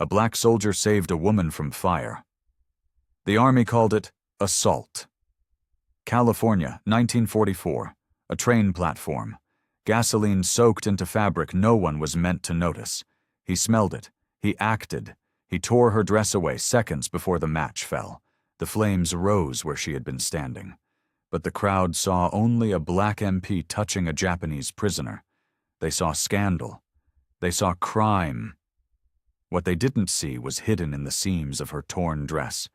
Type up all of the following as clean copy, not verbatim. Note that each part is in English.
A black soldier saved a woman from fire. The Army called it assault. California, 1944. A train platform. Gasoline soaked into fabric no one was meant to notice. He smelled it. He acted. He tore her dress away seconds before the match fell. The flames rose where she had been standing. But the crowd saw only a black MP touching a Japanese prisoner. They saw scandal. They saw crime. What they didn't see was hidden in the seams of her torn dress.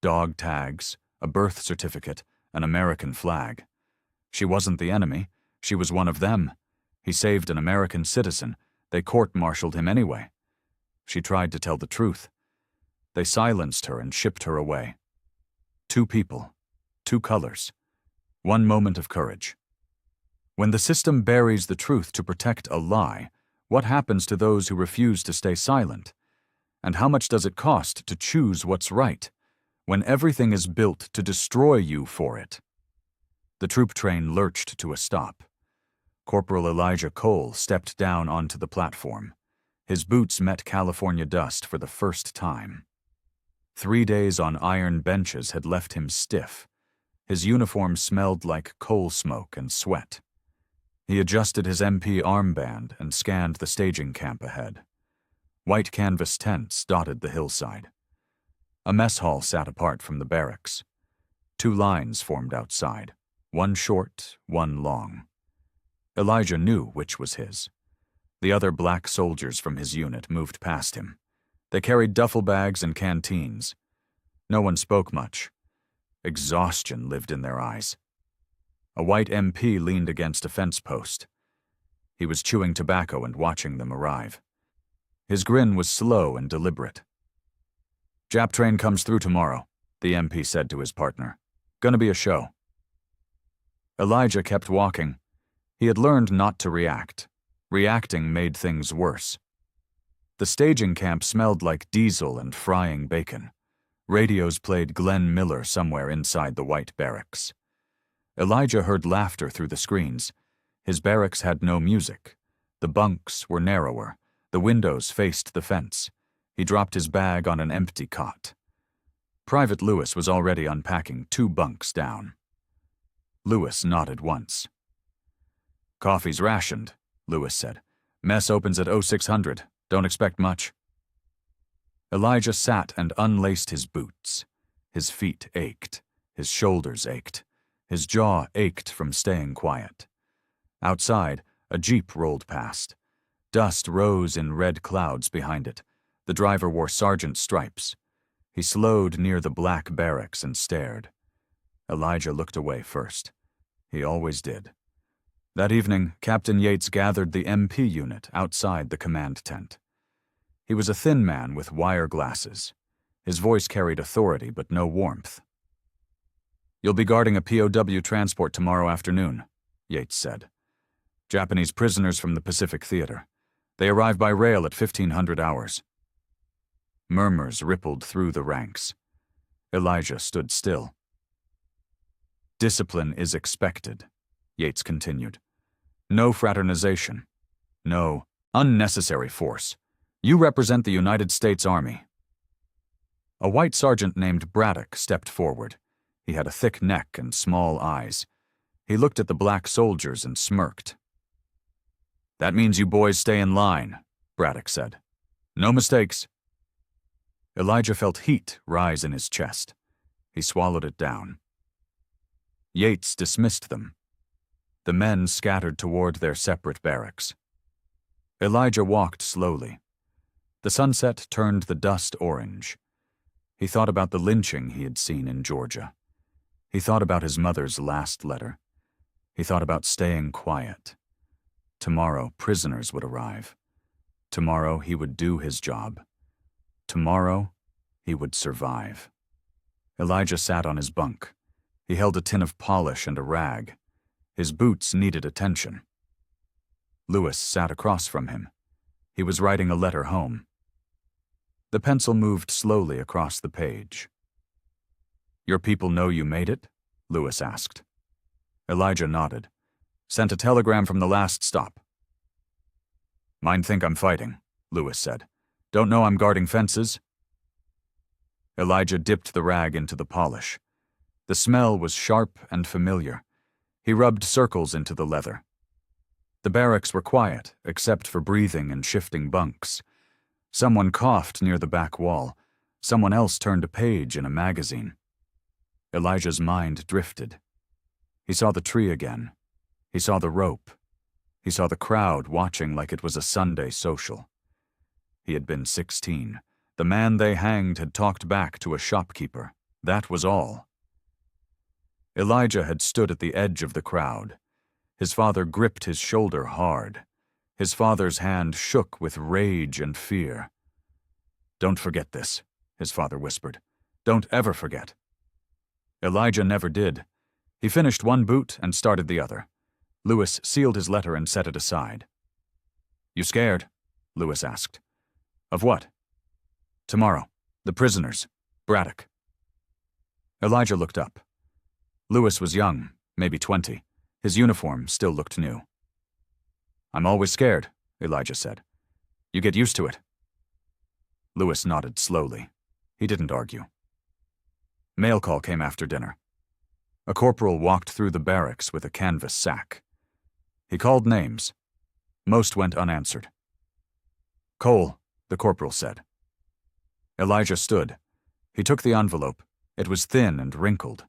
Dog tags, a birth certificate, an American flag. She wasn't the enemy. She was one of them. He saved an American citizen. They court-martialed him anyway. She tried to tell the truth. They silenced her and shipped her away. 2 people, 2 colors, 1 moment of courage. When the system buries the truth to protect a lie, what happens to those who refuse to stay silent? And how much does it cost to choose what's right, when everything is built to destroy you for it? The troop train lurched to a stop. Corporal Elijah Cole stepped down onto the platform. His boots met California dust for the first time. 3 days on iron benches had left him stiff. His uniform smelled like coal smoke and sweat. He adjusted his MP armband and scanned the staging camp ahead. White canvas tents dotted the hillside. A mess hall sat apart from the barracks. 2 lines formed outside, 1 short, 1 long. Elijah knew which was his. The other black soldiers from his unit moved past him. They carried duffel bags and canteens. No one spoke much. Exhaustion lived in their eyes. A white MP leaned against a fence post. He was chewing tobacco and watching them arrive. His grin was slow and deliberate. "Jap train comes through tomorrow," the MP said to his partner. "Gonna be a show." Elijah kept walking. He had learned not to react. Reacting made things worse. The staging camp smelled like diesel and frying bacon. Radios played Glenn Miller somewhere inside the white barracks. Elijah heard laughter through the screens. His barracks had no music. The bunks were narrower. The windows faced the fence. He dropped his bag on an empty cot. Private Lewis was already unpacking 2 bunks down. Lewis nodded once. "Coffee's rationed," Lewis said. "Mess opens at 0600. Don't expect much." Elijah sat and unlaced his boots. His feet ached. His shoulders ached. His jaw ached from staying quiet. Outside, a jeep rolled past. Dust rose in red clouds behind it. The driver wore sergeant stripes. He slowed near the black barracks and stared. Elijah looked away first. He always did. That evening, Captain Yates gathered the MP unit outside the command tent. He was a thin man with wire glasses. His voice carried authority but no warmth. "You'll be guarding a POW transport tomorrow afternoon," Yates said. "Japanese prisoners from the Pacific Theater. They arrive by rail at 1500 hours. Murmurs rippled through the ranks. Elijah stood still. "Discipline is expected," Yates continued. "No fraternization. No unnecessary force. You represent the United States Army." A white sergeant named Braddock stepped forward. He had a thick neck and small eyes. He looked at the black soldiers and smirked. "That means you boys stay in line," Braddock said. "No mistakes." Elijah felt heat rise in his chest. He swallowed it down. Yates dismissed them. The men scattered toward their separate barracks. Elijah walked slowly. The sunset turned the dust orange. He thought about the lynching he had seen in Georgia. He thought about his mother's last letter. He thought about staying quiet. Tomorrow, prisoners would arrive. Tomorrow, he would do his job. Tomorrow, he would survive. Elijah sat on his bunk. He held a tin of polish and a rag. His boots needed attention. Lewis sat across from him. He was writing a letter home. The pencil moved slowly across the page. "Your people know you made it?" Lewis asked. Elijah nodded. "Sent a telegram from the last stop." "Mine think I'm fighting," Lewis said. Don't know I'm guarding fences?" Elijah dipped the rag into the polish. The smell was sharp and familiar. He rubbed circles into the leather. The barracks were quiet, except for breathing and shifting bunks. Someone coughed near the back wall. Someone else turned a page in a magazine. Elijah's mind drifted. He saw the tree again. He saw the rope. He saw the crowd watching like it was a Sunday social. He had been 16. The man they hanged had talked back to a shopkeeper. That was all. Elijah had stood at the edge of the crowd. His father gripped his shoulder hard. His father's hand shook with rage and fear. "Don't forget this," his father whispered. "Don't ever forget." Elijah never did. He finished one boot and started the other. Lewis sealed his letter and set it aside. "You scared?" Lewis asked. "Of what?" "Tomorrow. The prisoners. Braddock." Elijah looked up. Lewis was young, maybe 20. His uniform still looked new. "I'm always scared," Elijah said. "You get used to it." Lewis nodded slowly. He didn't argue. Mail call came after dinner. A corporal walked through the barracks with a canvas sack. He called names. Most went unanswered. "Cole," the corporal said. Elijah stood. He took the envelope. It was thin and wrinkled.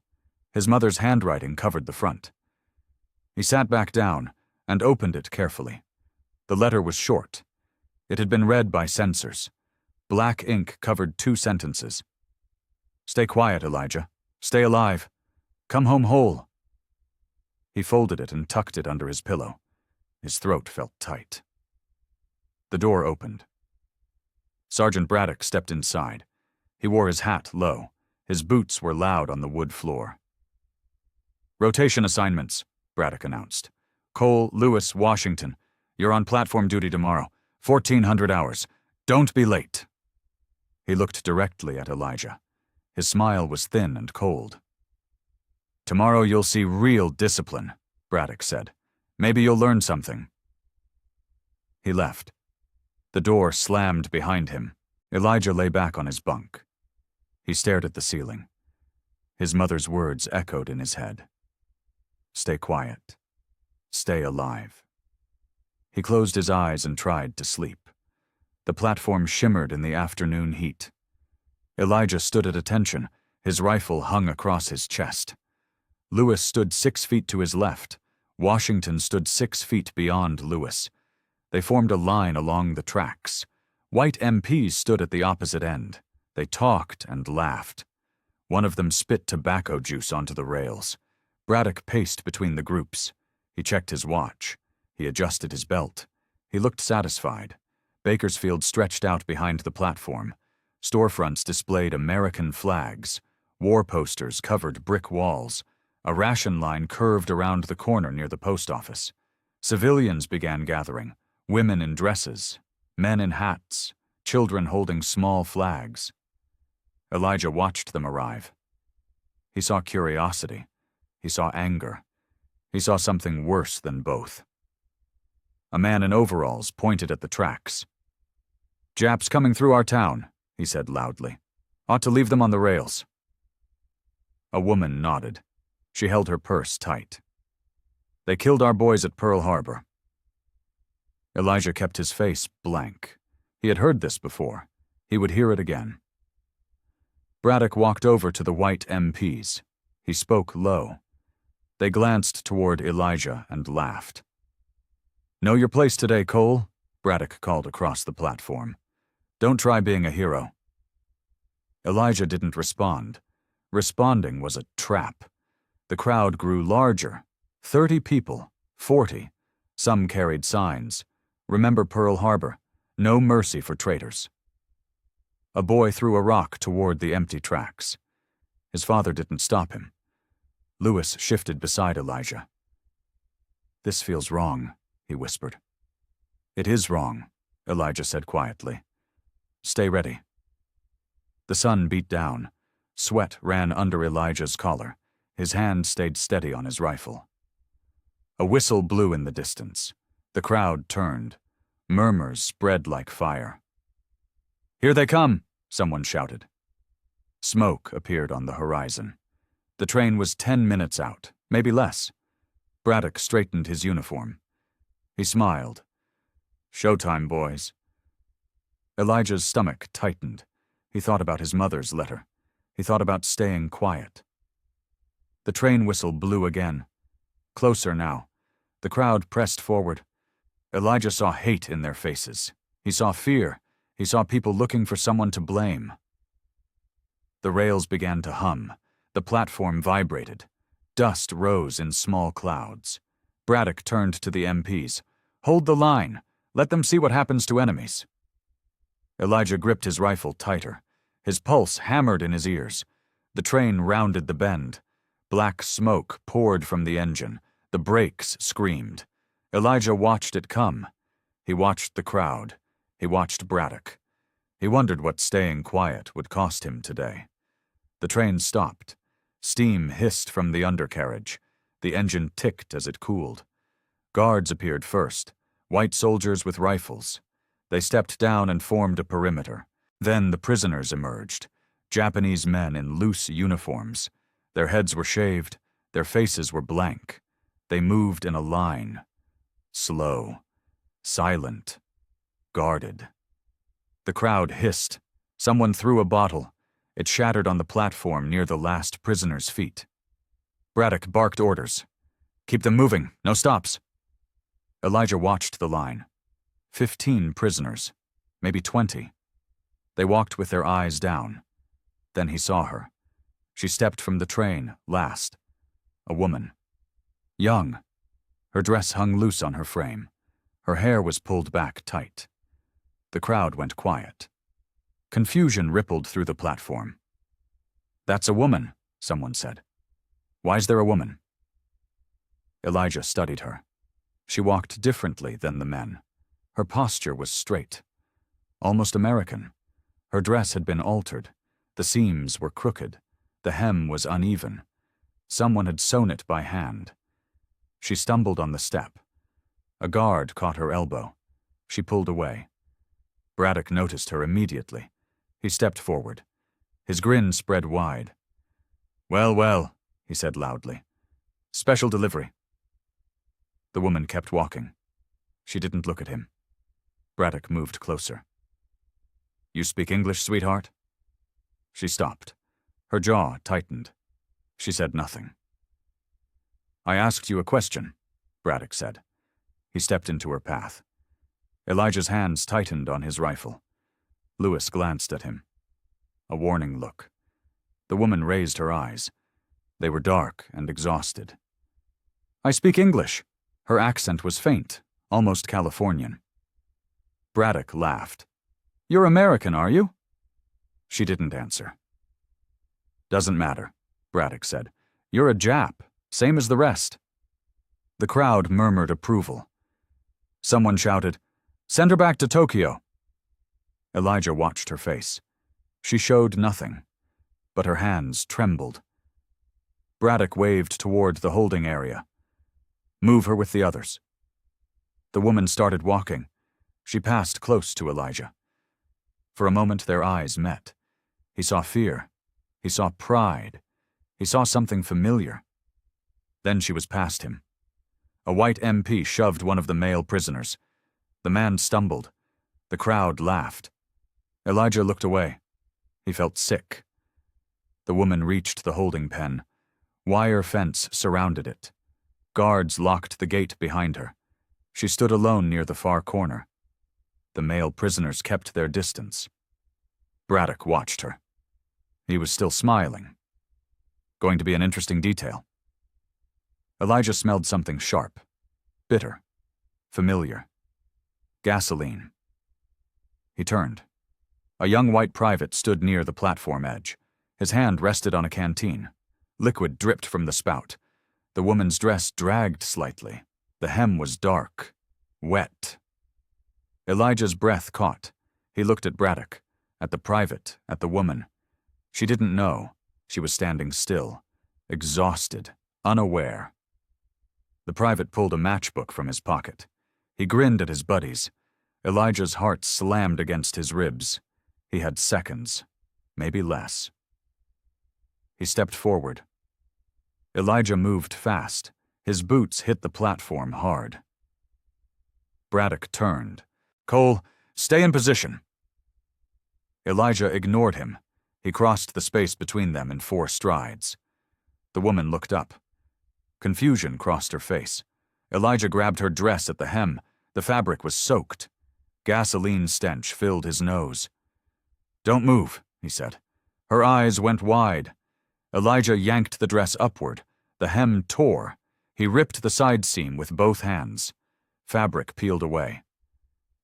His mother's handwriting covered the front. He sat back down and opened it carefully. The letter was short. It had been read by censors. Black ink covered 2 sentences. "Stay quiet, Elijah. Stay alive. Come home whole." He folded it and tucked it under his pillow. His throat felt tight. The door opened. Sergeant Braddock stepped inside. He wore his hat low. His boots were loud on the wood floor. "Rotation assignments," Braddock announced. "Cole, Lewis, Washington. You're on platform duty tomorrow. 1,400 hours. Don't be late." He looked directly at Elijah. His smile was thin and cold. "Tomorrow you'll see real discipline," Braddock said. "Maybe you'll learn something." He left. The door slammed behind him. Elijah lay back on his bunk. He stared at the ceiling. His mother's words echoed in his head. "Stay quiet. Stay alive." He closed his eyes and tried to sleep. The platform shimmered in the afternoon heat. Elijah stood at attention. His rifle hung across his chest. Lewis stood 6 feet to his left. Washington stood 6 feet beyond Lewis. They formed a line along the tracks. White MPs stood at the opposite end. They talked and laughed. One of them spit tobacco juice onto the rails. Braddock paced between the groups. He checked his watch. He adjusted his belt. He looked satisfied. Bakersfield stretched out behind the platform. Storefronts displayed American flags. War posters covered brick walls. A ration line curved around the corner near the post office. Civilians began gathering, women in dresses, men in hats, children holding small flags. Elijah watched them arrive. He saw curiosity. He saw anger. He saw something worse than both. A man in overalls pointed at the tracks. "Japs coming through our town," he said loudly. "Ought to leave them on the rails." A woman nodded. She held her purse tight. "They killed our boys at Pearl Harbor." Elijah kept his face blank. He had heard this before. He would hear it again. Braddock walked over to the white MPs. He spoke low. They glanced toward Elijah and laughed. "Know your place today, Cole," Braddock called across the platform. "Don't try being a hero." Elijah didn't respond. Responding was a trap. The crowd grew larger. 30 people, 40. Some carried signs. "Remember Pearl Harbor. No mercy for traitors." A boy threw a rock toward the empty tracks. His father didn't stop him. Lewis shifted beside Elijah. "This feels wrong," he whispered. "It is wrong," Elijah said quietly. "Stay ready." The sun beat down. Sweat ran under Elijah's collar. His hand stayed steady on his rifle. A whistle blew in the distance. The crowd turned. Murmurs spread like fire. "Here they come!" someone shouted. Smoke appeared on the horizon. The train was 10 minutes out, maybe less. Braddock straightened his uniform. He smiled. "Showtime, boys." Elijah's stomach tightened. He thought about his mother's letter. He thought about staying quiet. The train whistle blew again. Closer now. The crowd pressed forward. Elijah saw hate in their faces. He saw fear. He saw people looking for someone to blame. The rails began to hum. The platform vibrated. Dust rose in small clouds. Braddock turned to the MPs. "Hold the line. Let them see what happens to enemies." Elijah gripped his rifle tighter. His pulse hammered in his ears. The train rounded the bend. Black smoke poured from the engine. The brakes screamed. Elijah watched it come. He watched the crowd. He watched Braddock. He wondered what staying quiet would cost him today. The train stopped. Steam hissed from the undercarriage. The engine ticked as it cooled. Guards appeared first, white soldiers with rifles. They stepped down and formed a perimeter. Then the prisoners emerged, Japanese men in loose uniforms. Their heads were shaved. Their faces were blank. They moved in a line. Slow. Silent. Guarded. The crowd hissed. Someone threw a bottle. It shattered on the platform near the last prisoner's feet. Braddock barked orders. "Keep them moving. No stops." Elijah watched the line. 15 prisoners. Maybe 20. They walked with their eyes down. Then he saw her. She stepped from the train, last. A woman. Young. Her dress hung loose on her frame. Her hair was pulled back tight. The crowd went quiet. Confusion rippled through the platform. "That's a woman," someone said. "Why's there a woman?" Elijah studied her. She walked differently than the men. Her posture was straight. Almost American. Her dress had been altered. The seams were crooked. The hem was uneven. Someone had sewn it by hand. She stumbled on the step. A guard caught her elbow. She pulled away. Braddock noticed her immediately. He stepped forward. His grin spread wide. "Well, well," he said loudly. "Special delivery." The woman kept walking. She didn't look at him. Braddock moved closer. "You speak English, sweetheart?" She stopped. Her jaw tightened. She said nothing. "I asked you a question," Braddock said. He stepped into her path. Elijah's hands tightened on his rifle. Lewis glanced at him. A warning look. The woman raised her eyes. They were dark and exhausted. "I speak English." Her accent was faint, almost Californian. Braddock laughed. "You're American, are you?" She didn't answer. "Doesn't matter," Braddock said. "You're a Jap, same as the rest." The crowd murmured approval. Someone shouted, "Send her back to Tokyo." Elijah watched her face. She showed nothing, but her hands trembled. Braddock waved toward the holding area. "Move her with the others." The woman started walking. She passed close to Elijah. For a moment their eyes met. He saw fear. He saw pride. He saw something familiar. Then she was past him. A white MP shoved one of the male prisoners. The man stumbled. The crowd laughed. Elijah looked away. He felt sick. The woman reached the holding pen. Wire fence surrounded it. Guards locked the gate behind her. She stood alone near the far corner. The male prisoners kept their distance. Braddock watched her. He was still smiling. Going to be an interesting detail. Elijah smelled something sharp, bitter, familiar. Gasoline. He turned. A young white private stood near the platform edge. His hand rested on a canteen. Liquid dripped from the spout. The woman's dress dragged slightly. The hem was dark, wet. Elijah's breath caught. He looked at Braddock, at the private, at the woman. She didn't know. She was standing still, exhausted, unaware. The private pulled a matchbook from his pocket. He grinned at his buddies. Elijah's heart slammed against his ribs. He had seconds, maybe less. He stepped forward. Elijah moved fast. His boots hit the platform hard. Braddock turned. "Cole, stay in position." Elijah ignored him. He crossed the space between them in 4 strides. The woman looked up. Confusion crossed her face. Elijah grabbed her dress at the hem. The fabric was soaked. Gasoline stench filled his nose. "Don't move," he said. Her eyes went wide. Elijah yanked the dress upward. The hem tore. He ripped the side seam with both hands. Fabric peeled away.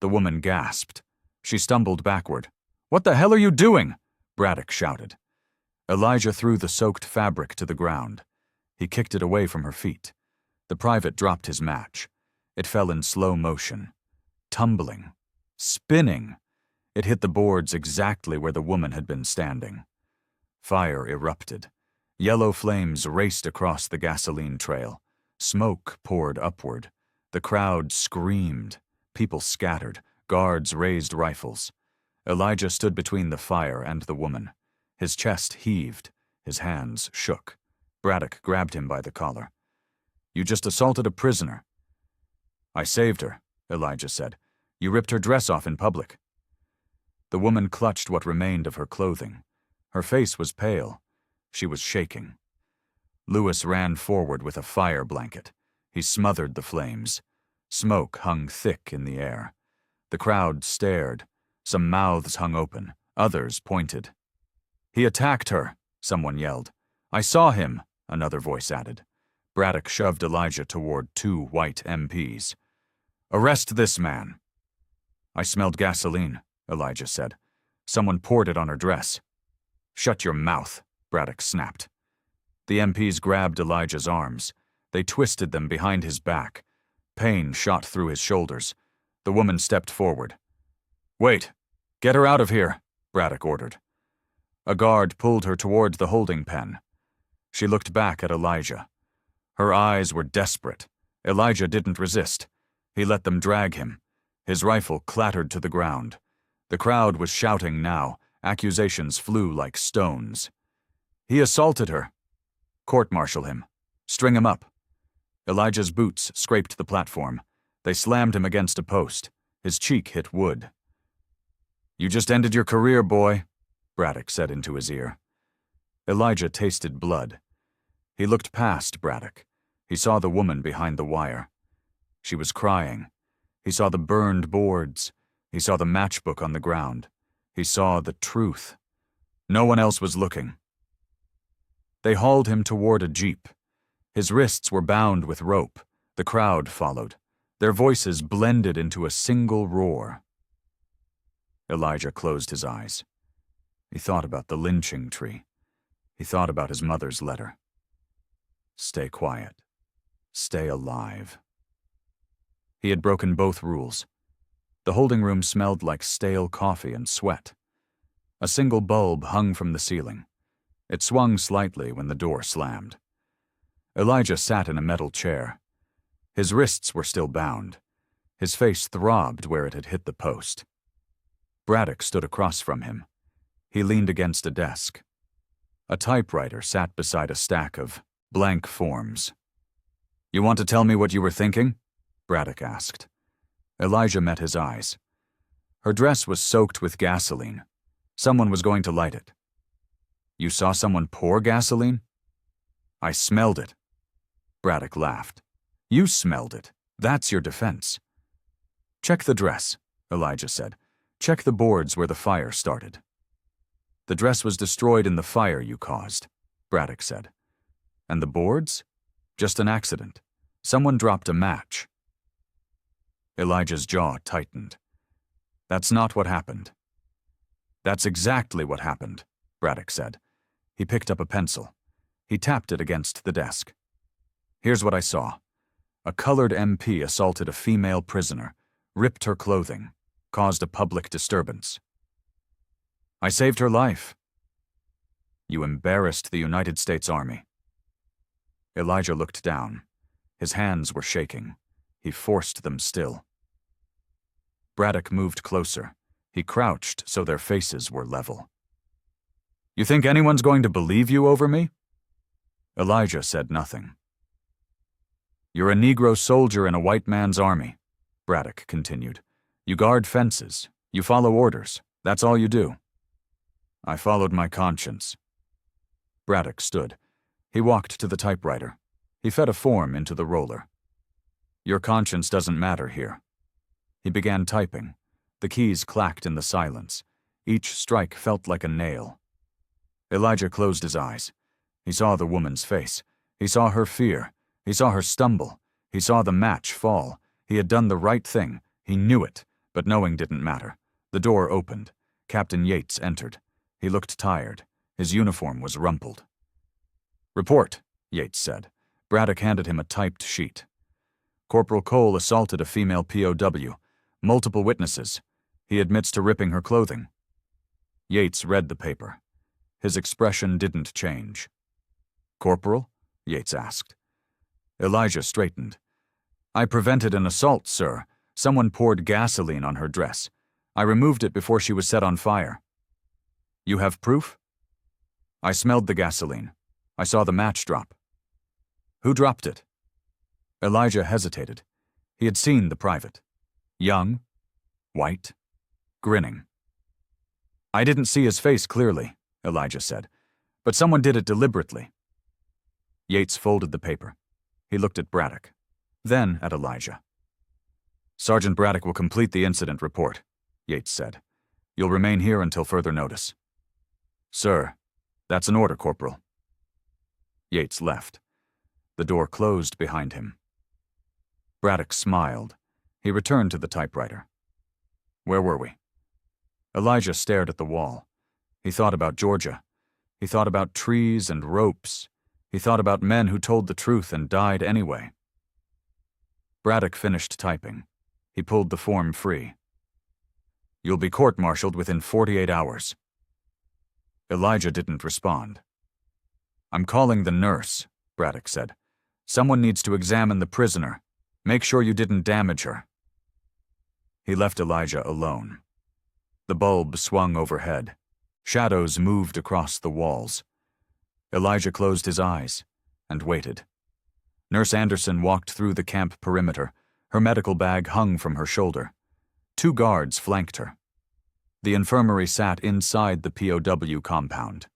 The woman gasped. She stumbled backward. "What the hell are you doing?" Braddock shouted. Elijah threw the soaked fabric to the ground. He kicked it away from her feet. The private dropped his match. It fell in slow motion. Tumbling. Spinning. It hit the boards exactly where the woman had been standing. Fire erupted. Yellow flames raced across the gasoline trail. Smoke poured upward. The crowd screamed. People scattered. Guards raised rifles. Elijah stood between the fire and the woman. His chest heaved. His hands shook. Braddock grabbed him by the collar. "You just assaulted a prisoner." "I saved her," Elijah said. "You ripped her dress off in public." The woman clutched what remained of her clothing. Her face was pale. She was shaking. Lewis ran forward with a fire blanket. He smothered the flames. Smoke hung thick in the air. The crowd stared. Some mouths hung open. Others pointed. "He attacked her," someone yelled. "I saw him," another voice added. Braddock shoved Elijah toward 2 white MPs. "Arrest this man." "I smelled gasoline," Elijah said. "Someone poured it on her dress." "Shut your mouth," Braddock snapped. The MPs grabbed Elijah's arms. They twisted them behind his back. Pain shot through his shoulders. The woman stepped forward. "Wait. Get her out of here," Braddock ordered. A guard pulled her toward the holding pen. She looked back at Elijah. Her eyes were desperate. Elijah didn't resist. He let them drag him. His rifle clattered to the ground. The crowd was shouting now. Accusations flew like stones. "He assaulted her." "Court-martial him. String him up." Elijah's boots scraped the platform. They slammed him against a post. His cheek hit wood. "You just ended your career, boy," Braddock said into his ear. Elijah tasted blood. He looked past Braddock. He saw the woman behind the wire. She was crying. He saw the burned boards. He saw the matchbook on the ground. He saw the truth. No one else was looking. They hauled him toward a jeep. His wrists were bound with rope. The crowd followed. Their voices blended into a single roar. Elijah closed his eyes. He thought about the lynching tree. He thought about his mother's letter. Stay quiet. Stay alive. He had broken both rules. The holding room smelled like stale coffee and sweat. A single bulb hung from the ceiling. It swung slightly when the door slammed. Elijah sat in a metal chair. His wrists were still bound. His face throbbed where it had hit the post. Braddock stood across from him. He leaned against a desk. A typewriter sat beside a stack of blank forms. "You want to tell me what you were thinking?" Braddock asked. Elijah met his eyes. Her dress was soaked with gasoline. Someone was going to light it. "You saw someone pour gasoline?" "I smelled it." Braddock laughed. "You smelled it. That's your defense." "Check the dress," Elijah said. "Check the boards where the fire started." "The dress was destroyed in the fire you caused," Braddock said. "And the boards? Just an accident. Someone dropped a match." Elijah's jaw tightened. "That's not what happened." "That's exactly what happened," Braddock said. He picked up a pencil. He tapped it against the desk. "Here's what I saw. A colored MP assaulted a female prisoner, ripped her clothing, caused a public disturbance. I saved her life." "You embarrassed the United States Army." Elijah looked down. His hands were shaking. He forced them still. Braddock moved closer. He crouched so their faces were level. "You think anyone's going to believe you over me?" Elijah said nothing. "You're a Negro soldier in a white man's army," Braddock continued. "You guard fences. You follow orders. That's all you do." "I followed my conscience." Braddock stood. He walked to the typewriter. He fed a form into the roller. "Your conscience doesn't matter here." He began typing. The keys clacked in the silence. Each strike felt like a nail. Elijah closed his eyes. He saw the woman's face. He saw her fear. He saw her stumble. He saw the match fall. He had done the right thing. He knew it, but knowing didn't matter. The door opened. Captain Yates entered. He looked tired. His uniform was rumpled. "Report," Yates said. Braddock handed him a typed sheet. "Corporal Cole assaulted a female POW. Multiple witnesses. He admits to ripping her clothing." Yates read the paper. His expression didn't change. "Corporal?" Yates asked. Elijah straightened. "I prevented an assault, sir. Someone poured gasoline on her dress. I removed it before she was set on fire." "You have proof?" "I smelled the gasoline. I saw the match drop." "Who dropped it?" Elijah hesitated. He had seen the private. Young, white, grinning. "I didn't see his face clearly," Elijah said, "but someone did it deliberately." Yates folded the paper. He looked at Braddock, then at Elijah. "Sergeant Braddock will complete the incident report," Yates said. "You'll remain here until further notice." "Sir, that's an order, Corporal." Yates left. The door closed behind him. Braddock smiled. He returned to the typewriter. "Where were we?" Elijah stared at the wall. He thought about Georgia. He thought about trees and ropes. He thought about men who told the truth and died anyway. Braddock finished typing. He pulled the form free. "You'll be court-martialed within 48 hours." Elijah didn't respond. "I'm calling the nurse," Braddock said. "Someone needs to examine the prisoner. Make sure you didn't damage her." He left Elijah alone. The bulb swung overhead. Shadows moved across the walls. Elijah closed his eyes and waited. Nurse Anderson walked through the camp perimeter. Her medical bag hung from her shoulder. 2 guards flanked her. The infirmary sat inside the POW compound.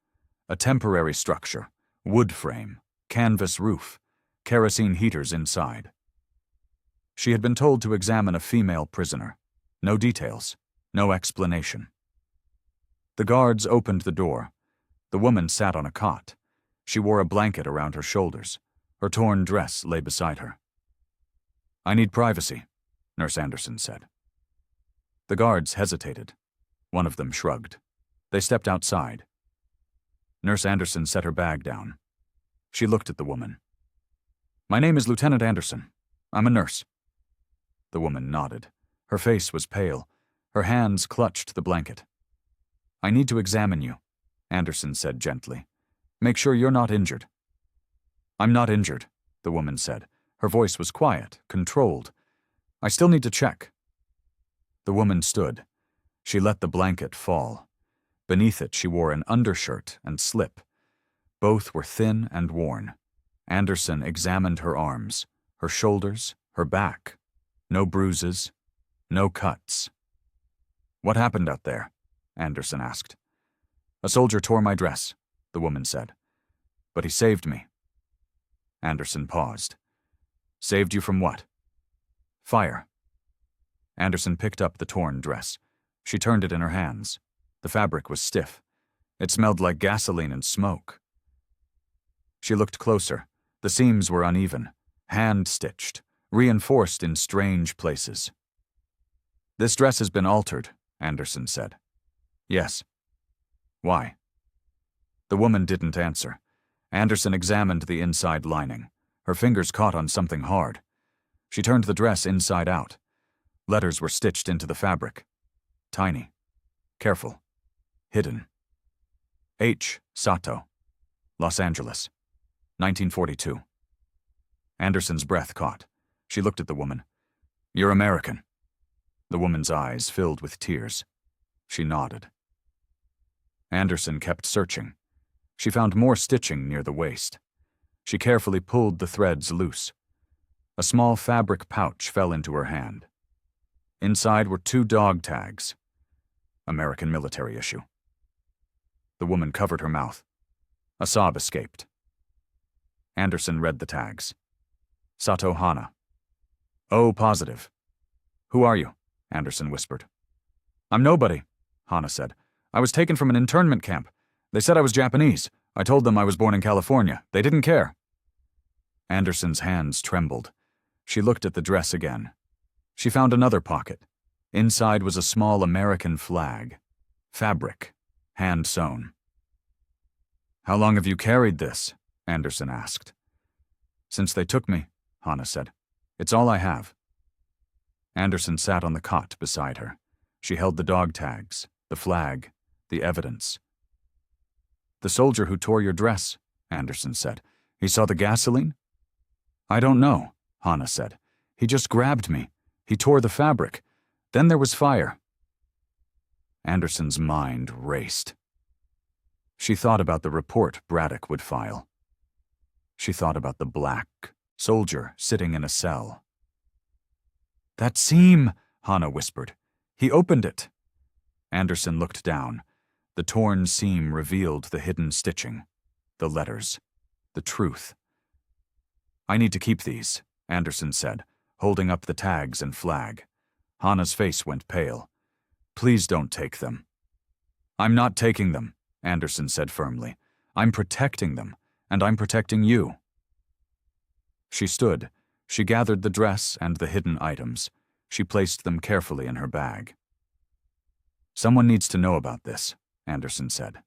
A temporary structure, wood frame, canvas roof, kerosene heaters inside. She had been told to examine a female prisoner. No details, no explanation. The guards opened the door. The woman sat on a cot. She wore a blanket around her shoulders. Her torn dress lay beside her. "I need privacy," Nurse Anderson said. The guards hesitated. One of them shrugged. They stepped outside. Nurse Anderson set her bag down. She looked at the woman. "My name is Lieutenant Anderson. I'm a nurse." The woman nodded. Her face was pale. Her hands clutched the blanket. "I need to examine you," Anderson said gently. "Make sure you're not injured." "I'm not injured," the woman said. Her voice was quiet, controlled. "I still need to check." The woman stood. She let the blanket fall. Beneath it, she wore an undershirt and slip. Both were thin and worn. Anderson examined her arms, her shoulders, her back. No bruises, no cuts. "What happened out there?" Anderson asked. "A soldier tore my dress," the woman said. "But he saved me." Anderson paused. "Saved you from what?" "Fire." Anderson picked up the torn dress. She turned it in her hands. The fabric was stiff. It smelled like gasoline and smoke. She looked closer. The seams were uneven, hand-stitched, reinforced in strange places. "This dress has been altered," Anderson said. "Yes." "Why?" The woman didn't answer. Anderson examined the inside lining. Her fingers caught on something hard. She turned the dress inside out. Letters were stitched into the fabric. Tiny. Careful. Hidden. H. Sato. Los Angeles. 1942. Anderson's breath caught. She looked at the woman. "You're American." The woman's eyes filled with tears. She nodded. Anderson kept searching. She found more stitching near the waist. She carefully pulled the threads loose. A small fabric pouch fell into her hand. Inside were 2 dog tags. American military issue. The woman covered her mouth. A sob escaped. Anderson read the tags. Sato Hana. O positive. Who are you? Anderson whispered. I'm nobody, Hana said. I was taken from an internment camp. They said I was Japanese. I told them I was born in California. They didn't care. Anderson's hands trembled. She looked at the dress again. She found another pocket. Inside was a small American flag. Fabric. Hand-sewn. How long have you carried this? Anderson asked. Since they took me, Hana said. It's all I have. Anderson sat on the cot beside her. She held the dog tags, the flag, the evidence. The soldier who tore your dress, Anderson said. He saw the gasoline? I don't know, Hana said. He just grabbed me. He tore the fabric. Then there was fire. Anderson's mind raced. She thought about the report Braddock would file. She thought about the black soldier sitting in a cell. That seam, Hana whispered. He opened it. Anderson looked down. The torn seam revealed the hidden stitching, the letters, the truth. I need to keep these, Anderson said, holding up the tags and flag. Hana's face went pale. Please don't take them. I'm not taking them, Anderson said firmly. I'm protecting them, and I'm protecting you. She stood. She gathered the dress and the hidden items. She placed them carefully in her bag. Someone needs to know about this, Anderson said.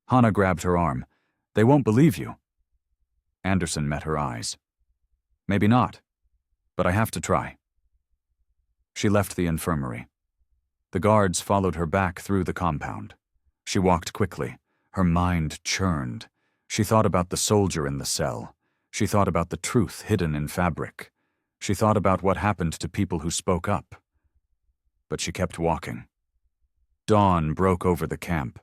Hana grabbed her arm. They won't believe you. Anderson met her eyes. Maybe not, but I have to try. She left the infirmary. The guards followed her back through the compound. She walked quickly. Her mind churned. She thought about the soldier in the cell. She thought about the truth hidden in fabric. She thought about what happened to people who spoke up. But she kept walking. Dawn broke over the camp.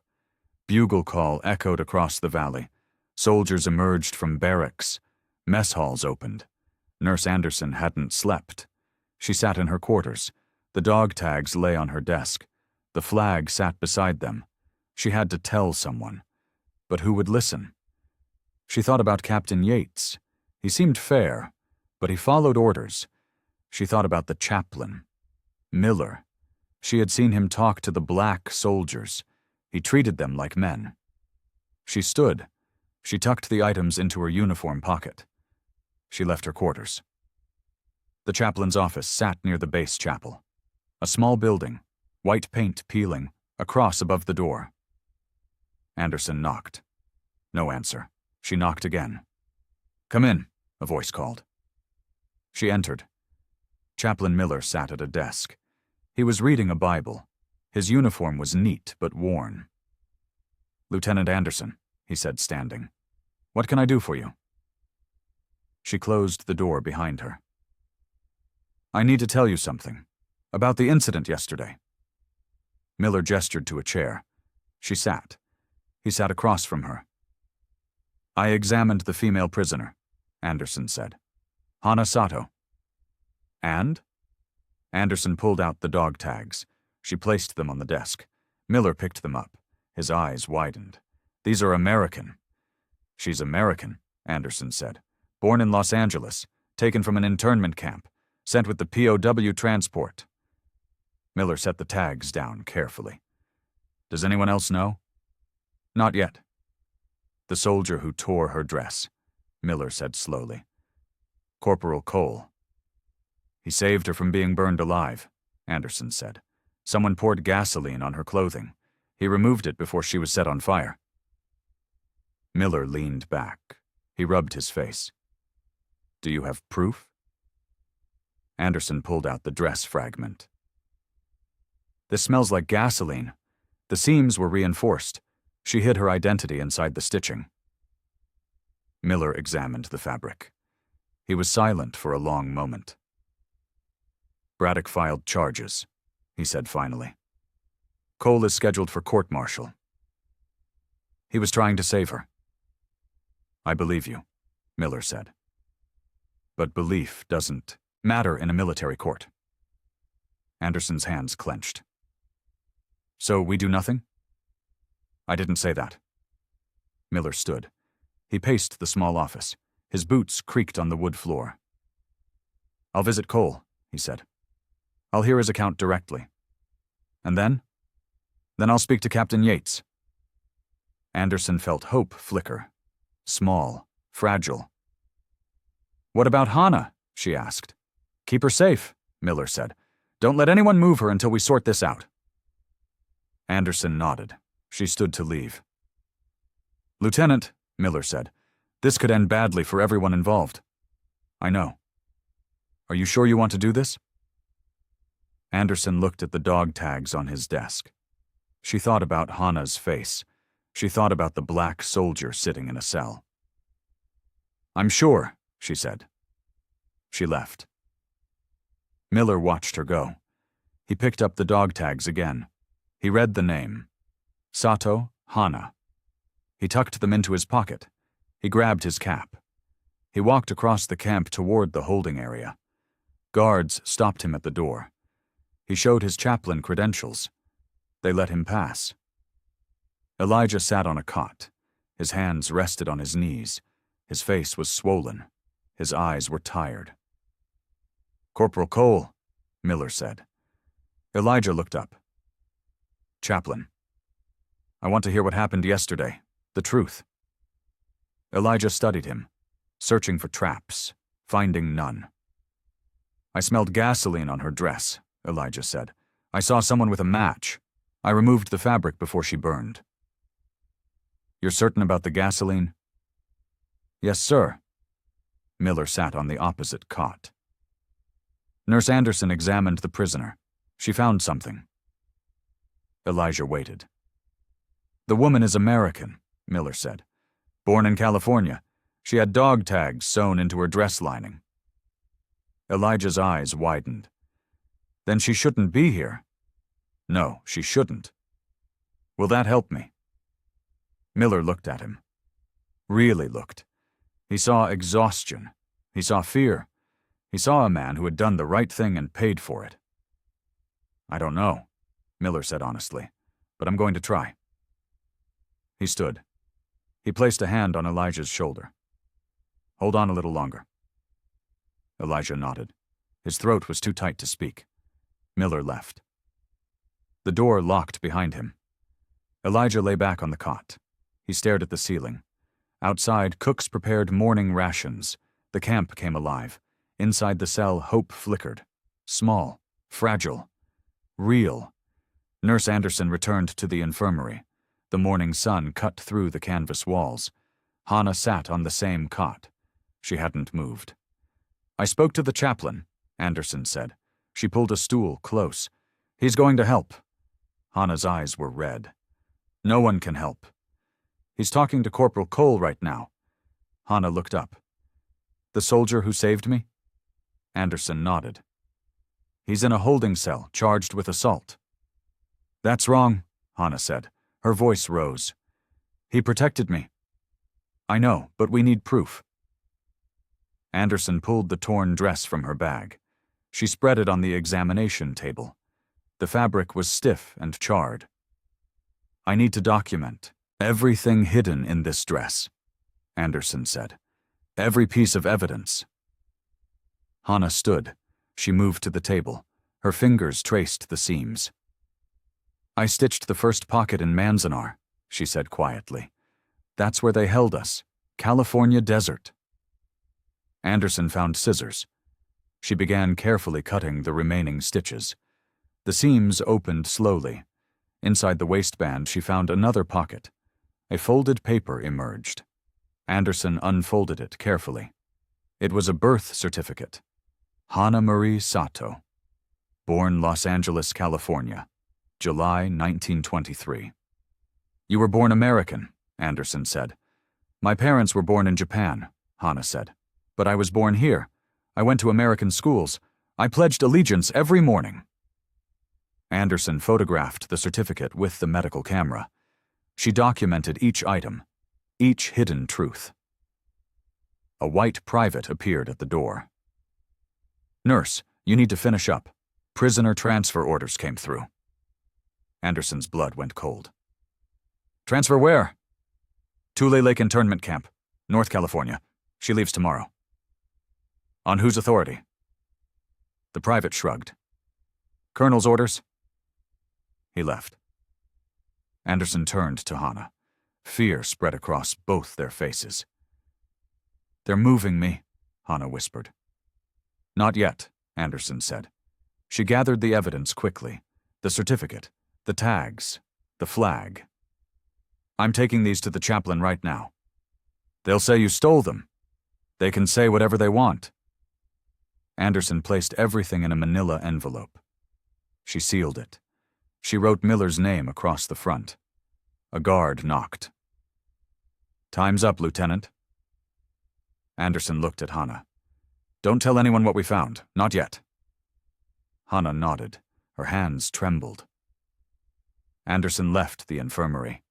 Bugle call echoed across the valley. Soldiers emerged from barracks. Mess halls opened. Nurse Anderson hadn't slept. She sat in her quarters. The dog tags lay on her desk. The flag sat beside them. She had to tell someone. But who would listen? She thought about Captain Yates. He seemed fair, but he followed orders. She thought about the chaplain. Miller. She had seen him talk to the black soldiers. He treated them like men. She stood. She tucked the items into her uniform pocket. She left her quarters. The chaplain's office sat near the base chapel. A small building, white paint peeling, a cross above the door. Anderson knocked. No answer. She knocked again. Come in, a voice called. She entered. Chaplain Miller sat at a desk. He was reading a Bible. His uniform was neat but worn. Lieutenant Anderson, he said, standing. What can I do for you? She closed the door behind her. I need to tell you something. About the incident yesterday. Miller gestured to a chair. She sat. He sat across from her. I examined the female prisoner, Anderson said. Hana Sato. And? Anderson pulled out the dog tags. She placed them on the desk. Miller picked them up. His eyes widened. These are American. She's American, Anderson said. Born in Los Angeles, taken from an internment camp, sent with the POW transport. Miller set the tags down carefully. Does anyone else know? Not yet. The soldier who tore her dress, Miller said slowly. Corporal Cole. He saved her from being burned alive, Anderson said. Someone poured gasoline on her clothing. He removed it before she was set on fire. Miller leaned back. He rubbed his face. Do you have proof? Anderson pulled out the dress fragment. This smells like gasoline. The seams were reinforced. She hid her identity inside the stitching. Miller examined the fabric. He was silent for a long moment. Braddock filed charges, he said finally. Cole is scheduled for court-martial. He was trying to save her. I believe you, Miller said. But belief doesn't matter in a military court. Anderson's hands clenched. So we do nothing? I didn't say that. Miller stood. He paced the small office. His boots creaked on the wood floor. I'll visit Cole, he said. I'll hear his account directly. And then? Then I'll speak to Captain Yates. Anderson felt hope flicker. Small, fragile. What about Hannah? She asked. Keep her safe, Miller said. Don't let anyone move her until we sort this out. Anderson nodded. She stood to leave. Lieutenant, Miller said, this could end badly for everyone involved. I know. Are you sure you want to do this? Anderson looked at the dog tags on his desk. She thought about Hannah's face. She thought about the black soldier sitting in a cell. I'm sure, she said. She left. Miller watched her go. He picked up the dog tags again. He read the name. Sato, Hana. He tucked them into his pocket. He grabbed his cap. He walked across the camp toward the holding area. Guards stopped him at the door. He showed his chaplain credentials. They let him pass. Elijah sat on a cot. His hands rested on his knees. His face was swollen. His eyes were tired. Corporal Cole, Miller said. Elijah looked up. Chaplain, I want to hear what happened yesterday. The truth. Elijah studied him, searching for traps, finding none. I smelled gasoline on her dress, Elijah said. I saw someone with a match. I removed the fabric before she burned. You're certain about the gasoline? Yes, sir. Miller sat on the opposite cot. Nurse Anderson examined the prisoner. She found something. Elijah waited. The woman is American, Miller said. Born in California. She had dog tags sewn into her dress lining. Elijah's eyes widened. Then she shouldn't be here. No, she shouldn't. Will that help me? Miller looked at him. Really looked. He saw exhaustion. He saw fear. He saw a man who had done the right thing and paid for it. I don't know, Miller said honestly, but I'm going to try. He stood. He placed a hand on Elijah's shoulder. Hold on a little longer. Elijah nodded. His throat was too tight to speak. Miller left. The door locked behind him. Elijah lay back on the cot. He stared at the ceiling. Outside, cooks prepared morning rations. The camp came alive. Inside the cell, hope flickered. Small, fragile, real. Nurse Anderson returned to the infirmary. The morning sun cut through the canvas walls. Hannah sat on the same cot. She hadn't moved. I spoke to the chaplain, Anderson said. She pulled a stool close. He's going to help. Hannah's eyes were red. No one can help. He's talking to Corporal Cole right now. Hannah looked up. The soldier who saved me? Anderson nodded. He's in a holding cell, charged with assault. That's wrong, Hannah said. Her voice rose. He protected me. I know, but we need proof. Anderson pulled the torn dress from her bag. She spread it on the examination table. The fabric was stiff and charred. I need to document everything hidden in this dress, Anderson said. Every piece of evidence. Hannah stood. She moved to the table. Her fingers traced the seams. I stitched the first pocket in Manzanar, she said quietly. That's where they held us. California desert. Anderson found scissors. She began carefully cutting the remaining stitches. The seams opened slowly. Inside the waistband, she found another pocket. A folded paper emerged. Anderson unfolded it carefully. It was a birth certificate. Hana Marie Sato. Born Los Angeles, California. July 1923. You were born American, Anderson said. My parents were born in Japan, Hana said. But I was born here. I went to American schools. I pledged allegiance every morning. Anderson photographed the certificate with the medical camera. She documented each item, each hidden truth. A white private appeared at the door. "Nurse, you need to finish up. Prisoner transfer orders came through." Anderson's blood went cold. "Transfer where?" "Tule Lake Internment Camp, North California. She leaves tomorrow." "On whose authority?" The private shrugged. "Colonel's orders." He left. Anderson turned to Hannah. Fear spread across both their faces. "They're moving me," Hannah whispered. "Not yet," Anderson said. She gathered the evidence quickly. The certificate, the tags, the flag. "I'm taking these to the chaplain right now." "They'll say you stole them. They can say whatever they want." Anderson placed everything in a manila envelope. She sealed it. She wrote Miller's name across the front. A guard knocked. "Time's up, Lieutenant." Anderson looked at Hannah. "Don't tell anyone what we found. Not yet." Hannah nodded. Her hands trembled. Anderson left the infirmary.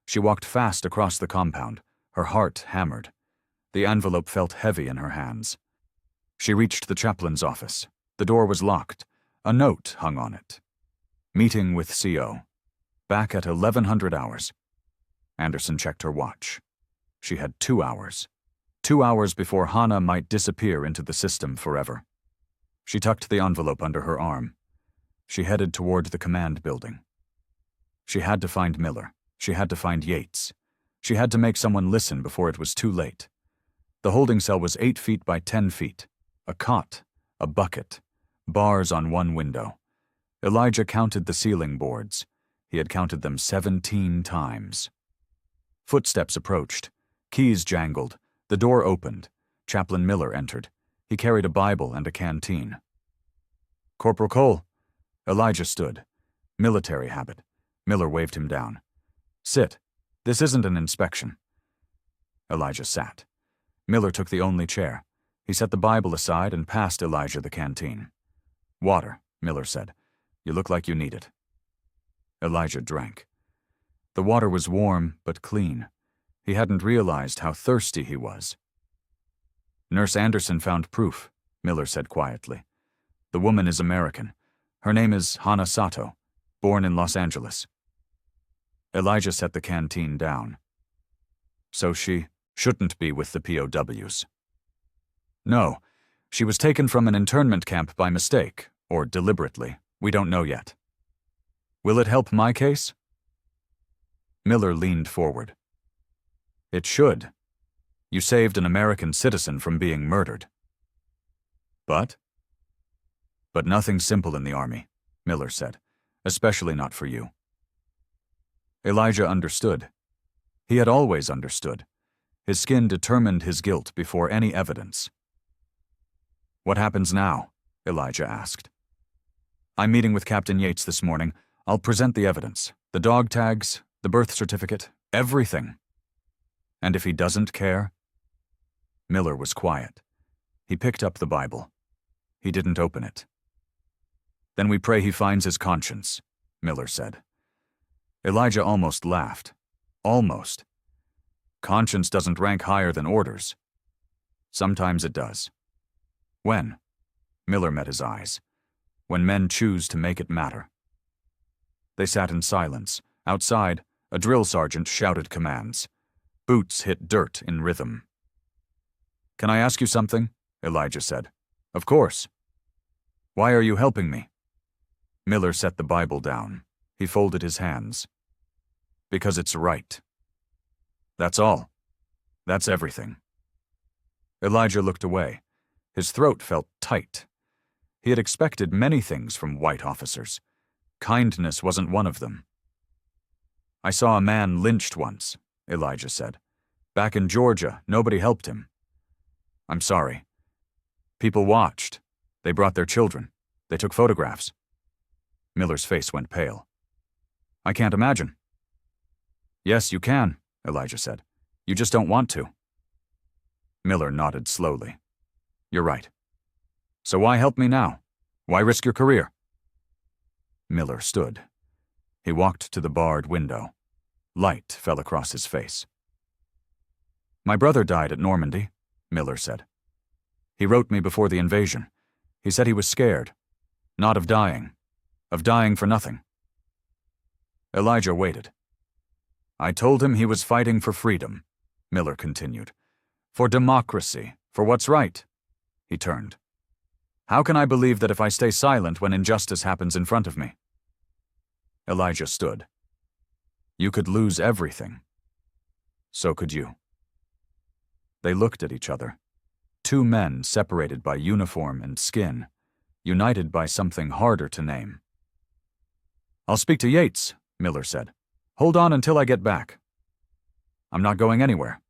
She walked fast across the compound, her heart hammered. The envelope felt heavy in her hands. She reached the chaplain's office. The door was locked. A note hung on it. "Meeting with CO. Back at 1100 hours." Anderson checked her watch. She had 2 hours. 2 hours before Hannah might disappear into the system forever. She tucked the envelope under her arm. She headed toward the command building. She had to find Miller. She had to find Yates. She had to make someone listen before it was too late. The holding cell was 8 feet by 10 feet. A cot, a bucket, bars on one window. Elijah counted the ceiling boards. He had counted them 17 times. Footsteps approached. Keys jangled. The door opened. Chaplain Miller entered. He carried a Bible and a canteen. "Corporal Cole." Elijah stood. Military habit. Miller waved him down. "Sit. This isn't an inspection." Elijah sat. Miller took the only chair. He set the Bible aside and passed Elijah the canteen. "Water," Miller said. "You look like you need it." Elijah drank. The water was warm but clean. He hadn't realized how thirsty he was. "Nurse Anderson found proof," Miller said quietly. "The woman is American. Her name is Hannah Sato, born in Los Angeles." Elijah set the canteen down. "So she shouldn't be with the POWs." "No, she was taken from an internment camp by mistake, or deliberately. We don't know yet." "Will it help my case?" Miller leaned forward. "It should. You saved an American citizen from being murdered." But nothing's simple in the Army," Miller said, "especially not for you." Elijah understood. He had always understood. His skin determined his guilt before any evidence. "What happens now?" Elijah asked. "I'm meeting with Captain Yates this morning. I'll present the evidence, the dog tags, the birth certificate, everything. And if he doesn't care?" Miller was quiet. He picked up the Bible. He didn't open it. "Then we pray he finds his conscience," Miller said. Elijah almost laughed. Almost. "Conscience doesn't rank higher than orders." "Sometimes it does." "When?" Miller met his eyes. "When men choose to make it matter." They sat in silence. Outside, a drill sergeant shouted commands. Boots hit dirt in rhythm. "Can I ask you something?" Elijah said. "Of course." "Why are you helping me?" Miller set the Bible down. He folded his hands. "Because it's right." "That's all. That's everything." Elijah looked away. His throat felt tight. He had expected many things from white officers. Kindness wasn't one of them. "I saw a man lynched once," Elijah said. "Back in Georgia, nobody helped him." "I'm sorry. People watched. They brought their children. They took photographs." Miller's face went pale. "I can't imagine." "Yes, you can," Elijah said. "You just don't want to." Miller nodded slowly. "You're right. So why help me now? Why risk your career?" Miller stood. He walked to the barred window. Light fell across his face. "My brother died at Normandy," Miller said. "He wrote me before the invasion. He said he was scared. Not of dying for nothing." Elijah waited. "I told him he was fighting for freedom," Miller continued. "For democracy, for what's right." He turned. "How can I believe that if I stay silent when injustice happens in front of me?" Elijah stood. "You could lose everything. So could you." They looked at each other. Two men separated by uniform and skin, united by something harder to name. "I'll speak to Yates," Miller said. "Hold on until I get back." "I'm not going anywhere."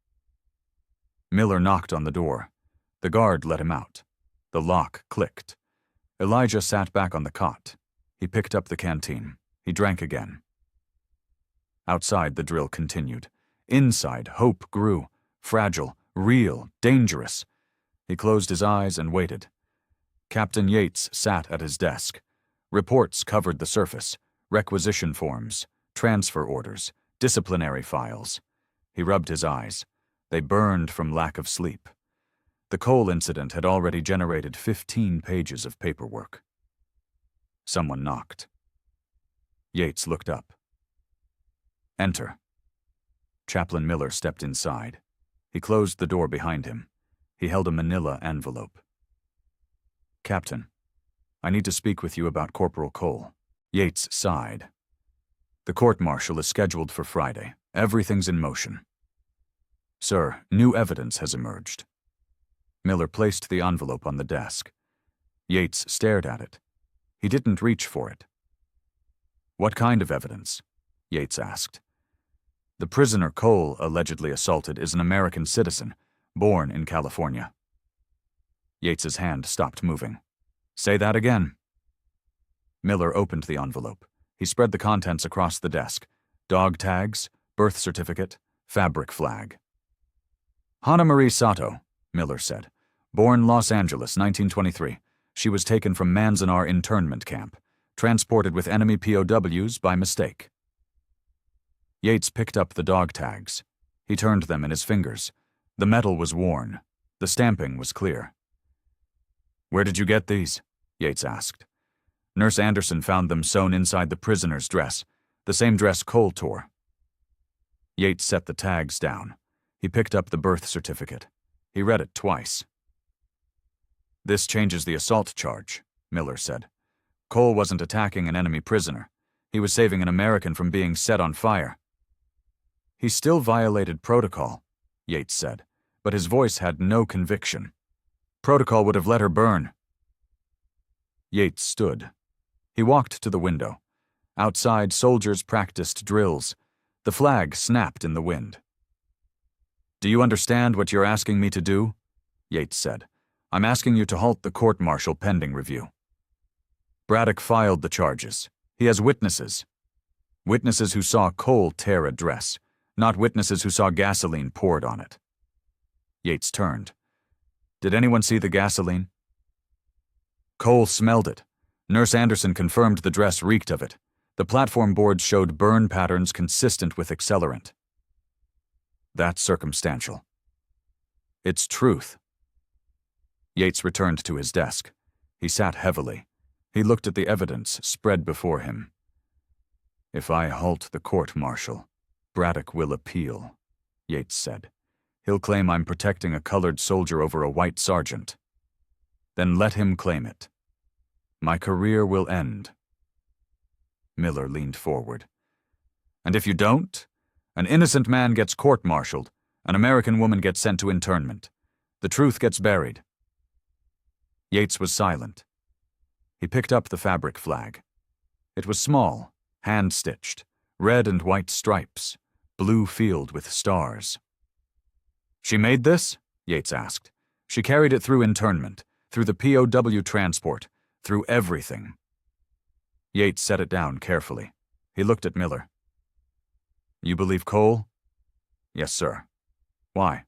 Miller knocked on the door. The guard let him out. The lock clicked. Elijah sat back on the cot. He picked up the canteen. He drank again. Outside, the drill continued. Inside, hope grew. Fragile, real, dangerous. He closed his eyes and waited. Captain Yates sat at his desk. Reports covered the surface. Requisition forms, transfer orders, disciplinary files. He rubbed his eyes. They burned from lack of sleep. The coal incident had already generated 15 pages of paperwork. Someone knocked. Yates looked up. "Enter." Chaplain Miller stepped inside. He closed the door behind him. He held a manila envelope. "Captain, I need to speak with you about Corporal Cole." Yates sighed. "The court-martial is scheduled for Friday. Everything's in motion." "Sir, new evidence has emerged." Miller placed the envelope on the desk. Yates stared at it. He didn't reach for it. "What kind of evidence?" Yates asked. "The prisoner Cole allegedly assaulted is an American citizen, born in California." Yates's hand stopped moving. "Say that again." Miller opened the envelope. He spread the contents across the desk. Dog tags, birth certificate, fabric flag. "Hana Marie Sato," Miller said. "Born Los Angeles, 1923. She was taken from Manzanar internment camp, transported with enemy POWs by mistake." Yates picked up the dog tags. He turned them in his fingers. The metal was worn. The stamping was clear. "Where did you get these?" Yates asked. "Nurse Anderson found them sewn inside the prisoner's dress, the same dress Cole tore." Yates set the tags down. He picked up the birth certificate. He read it twice. "This changes the assault charge," Miller said. "Cole wasn't attacking an enemy prisoner. He was saving an American from being set on fire." "He still violated protocol," Yates said, but his voice had no conviction. "Protocol would have let her burn." Yates stood. He walked to the window. Outside, soldiers practiced drills. The flag snapped in the wind. "Do you understand what you're asking me to do?" Yates said. "I'm asking you to halt the court-martial pending review." Braddock filed the charges. He has witnesses. Witnesses who saw Cole tear a dress, not witnesses who saw gasoline poured on it. Yates turned. "Did anyone see the gasoline?" "Cole smelled it. Nurse Anderson confirmed the dress reeked of it. The platform boards showed burn patterns consistent with accelerant." "That's circumstantial." "It's truth." Yates returned to his desk. He sat heavily. He looked at the evidence spread before him. "If I halt the court-martial, Braddock will appeal," Yates said. "He'll claim I'm protecting a colored soldier over a white sergeant. Then let him claim it. My career will end." Miller leaned forward. "And if you don't, an innocent man gets court-martialed, an American woman gets sent to internment. The truth gets buried." Yates was silent. He picked up the fabric flag. It was small, hand-stitched, red and white stripes, blue field with stars. "She made this?" Yates asked. "She carried it through internment, through the POW transport, through everything." Yates set it down carefully. He looked at Miller. "You believe Cole?" "Yes, sir." "Why?"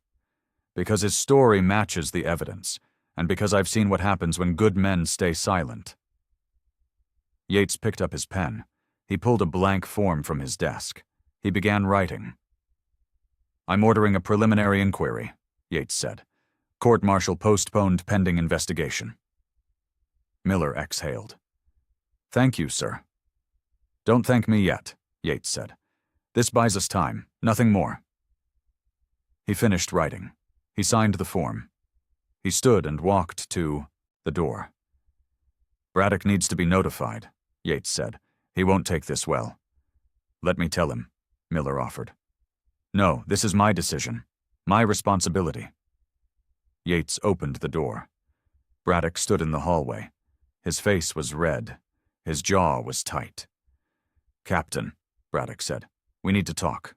"Because his story matches the evidence, and because I've seen what happens when good men stay silent." Yates picked up his pen. He pulled a blank form from his desk. He began writing. "I'm ordering a preliminary inquiry," Yates said. "Court-martial postponed pending investigation." Miller exhaled. "Thank you, sir." "Don't thank me yet," Yates said. "This buys us time, nothing more." He finished writing. He signed the form. He stood and walked to the door. "Braddock needs to be notified," Yates said. "He won't take this well." "Let me tell him," Miller offered. "No, this is my decision. My responsibility." Yates opened the door. Braddock stood in the hallway. His face was red. His jaw was tight. "Captain," Braddock said, "we need to talk."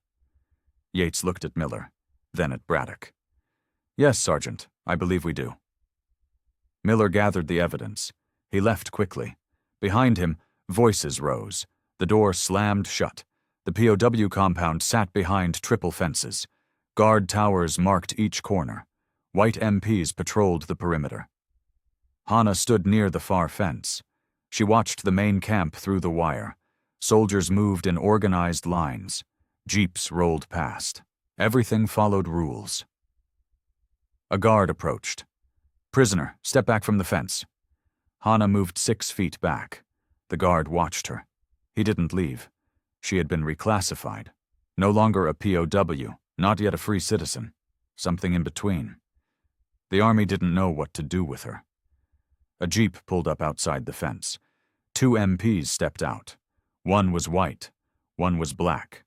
Yates looked at Miller, then at Braddock. "Yes, Sergeant, I believe we do." Miller gathered the evidence. He left quickly. Behind him, voices rose. The door slammed shut. The POW compound sat behind triple fences. Guard towers marked each corner. White MPs patrolled the perimeter. Hannah stood near the far fence. She watched the main camp through the wire. Soldiers moved in organized lines. Jeeps rolled past. Everything followed rules. A guard approached. "Prisoner, step back from the fence." Hannah moved 6 feet back. The guard watched her. He didn't leave. She had been reclassified. No longer a POW, not yet a free citizen. Something in between. The Army didn't know what to do with her. A jeep pulled up outside the fence. 2 MPs stepped out. One was white. One was black.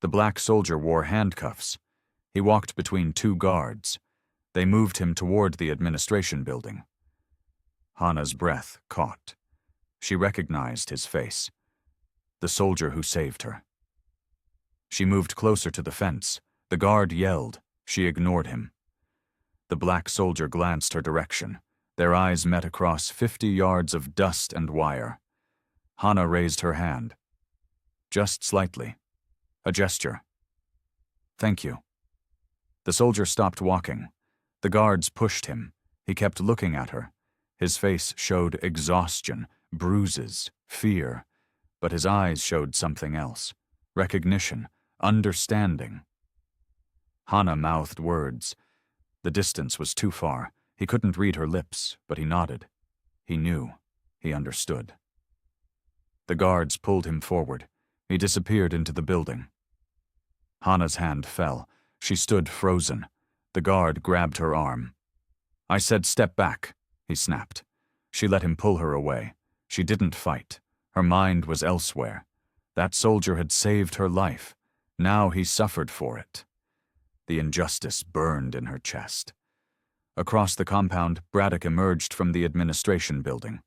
The black soldier wore handcuffs. He walked between 2 guards. They moved him toward the administration building. Hannah's breath caught. She recognized his face. The soldier who saved her. She moved closer to the fence. The guard yelled. She ignored him. The black soldier glanced her direction. Their eyes met across 50 yards of dust and wire. Hannah raised her hand. Just slightly. A gesture. "Thank you." The soldier stopped walking. The guards pushed him. He kept looking at her. His face showed exhaustion, bruises, fear, but his eyes showed something else. Recognition, understanding. Hannah mouthed words. The distance was too far. He couldn't read her lips, but he nodded. He knew. He understood. The guards pulled him forward. He disappeared into the building. Hannah's hand fell. She stood frozen. The guard grabbed her arm. "I said step back," he snapped. She let him pull her away. She didn't fight. Her mind was elsewhere. That soldier had saved her life. Now he suffered for it. The injustice burned in her chest. Across the compound, Braddock emerged from the administration building.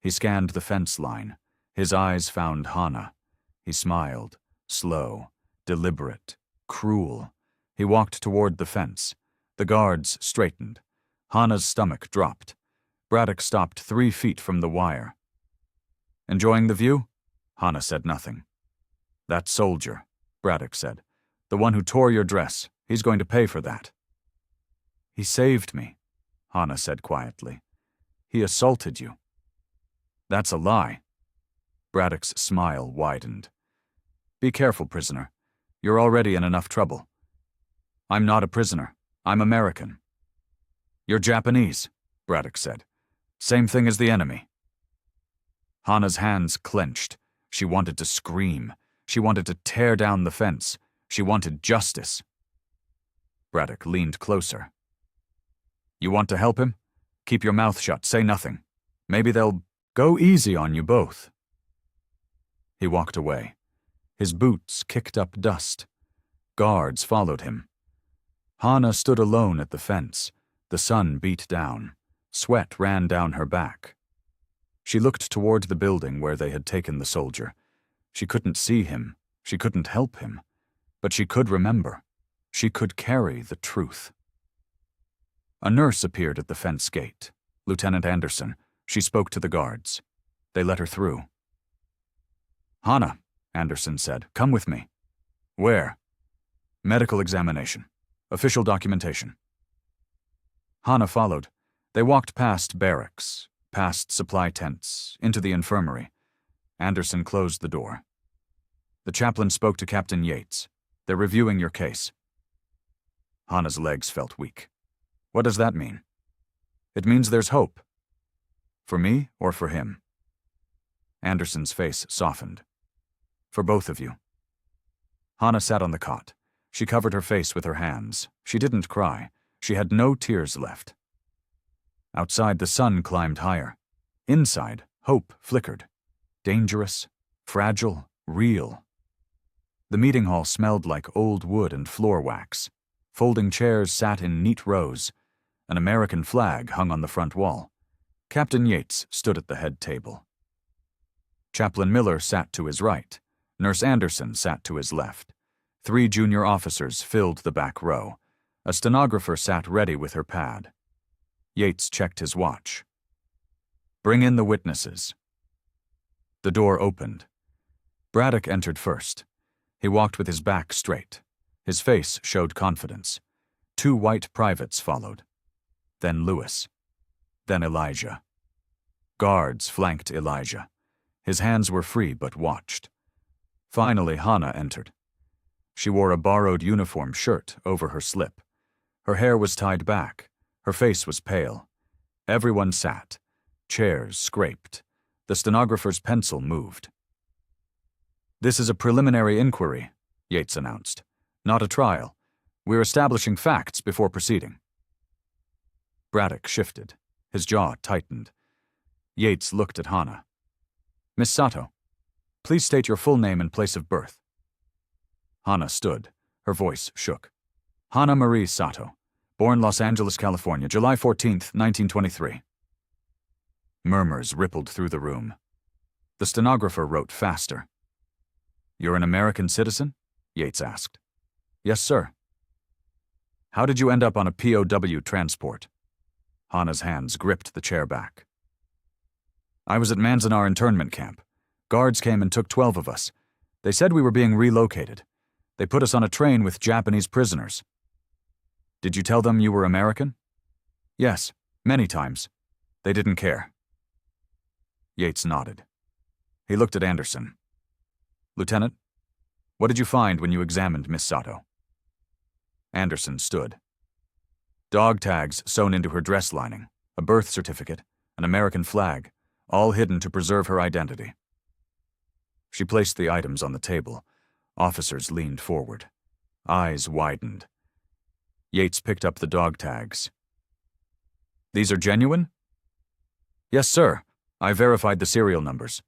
He scanned the fence line. His eyes found Hannah. He smiled, slow, deliberate, cruel. He walked toward the fence. The guards straightened. Hannah's stomach dropped. Braddock stopped 3 feet from the wire. "Enjoying the view?" Hannah said nothing. "That soldier," Braddock said. "The one who tore your dress. He's going to pay for that." "He saved me," Hannah said quietly. "He assaulted you." "That's a lie." Braddock's smile widened. "Be careful, prisoner. You're already in enough trouble." "I'm not a prisoner. I'm American." "You're Japanese," Braddock said. "Same thing as the enemy." Hannah's hands clenched. She wanted to scream. She wanted to tear down the fence. She wanted justice. Braddock leaned closer. "You want to help him? Keep your mouth shut, say nothing. Maybe they'll go easy on you both." He walked away. His boots kicked up dust. Guards followed him. Hannah stood alone at the fence. The sun beat down. Sweat ran down her back. She looked toward the building where they had taken the soldier. She couldn't see him. She couldn't help him. But she could remember. She could carry the truth. A nurse appeared at the fence gate. Lieutenant Anderson. She spoke to the guards. They let her through. "Hannah," Anderson said, "come with me." "Where?" "Medical examination. Official documentation." Hannah followed. They walked past barracks, past supply tents, into the infirmary. Anderson closed the door. The chaplain spoke to Captain Yates. They're reviewing your case. Hannah's legs felt weak. What does that mean? It means there's hope. For me or for him? Anderson's face softened. For both of you. Hannah sat on the cot. She covered her face with her hands. She didn't cry. She had no tears left. Outside, the sun climbed higher. Inside, hope flickered. Dangerous, fragile, real. The meeting hall smelled like old wood and floor wax. Folding chairs sat in neat rows. An American flag hung on the front wall. Captain Yates stood at the head table. Chaplain Miller sat to his right. Nurse Anderson sat to his left. 3 junior officers filled the back row. A stenographer sat ready with her pad. Yates checked his watch. Bring in the witnesses. The door opened. Braddock entered first. He walked with his back straight. His face showed confidence. 2 white privates followed. Then Lewis. Then Elijah. Guards flanked Elijah. His hands were free but watched. Finally, Hannah entered. She wore a borrowed uniform shirt over her slip. Her hair was tied back. Her face was pale. Everyone sat. Chairs scraped. The stenographer's pencil moved. This is a preliminary inquiry, Yates announced. Not a trial. We're establishing facts before proceeding. Braddock shifted. His jaw tightened. Yates looked at Hannah. Miss Sato, please state your full name and place of birth. Hannah stood. Her voice shook. Hannah Marie Sato, born Los Angeles, California, July 14th, 1923. Murmurs rippled through the room. The stenographer wrote faster. You're an American citizen? Yates asked. Yes, sir. How did you end up on a POW transport? Hannah's hands gripped the chair back. I was at Manzanar internment camp. Guards came and took 12 of us. They said we were being relocated. They put us on a train with Japanese prisoners. Did you tell them you were American? Yes, many times. They didn't care. Yates nodded. He looked at Anderson. Lieutenant, what did you find when you examined Miss Sato? Anderson stood. Dog tags sewn into her dress lining, a birth certificate, an American flag, all hidden to preserve her identity. She placed the items on the table. Officers leaned forward. Eyes widened. Yates picked up the dog tags. These are genuine? Yes, sir. I verified the serial numbers.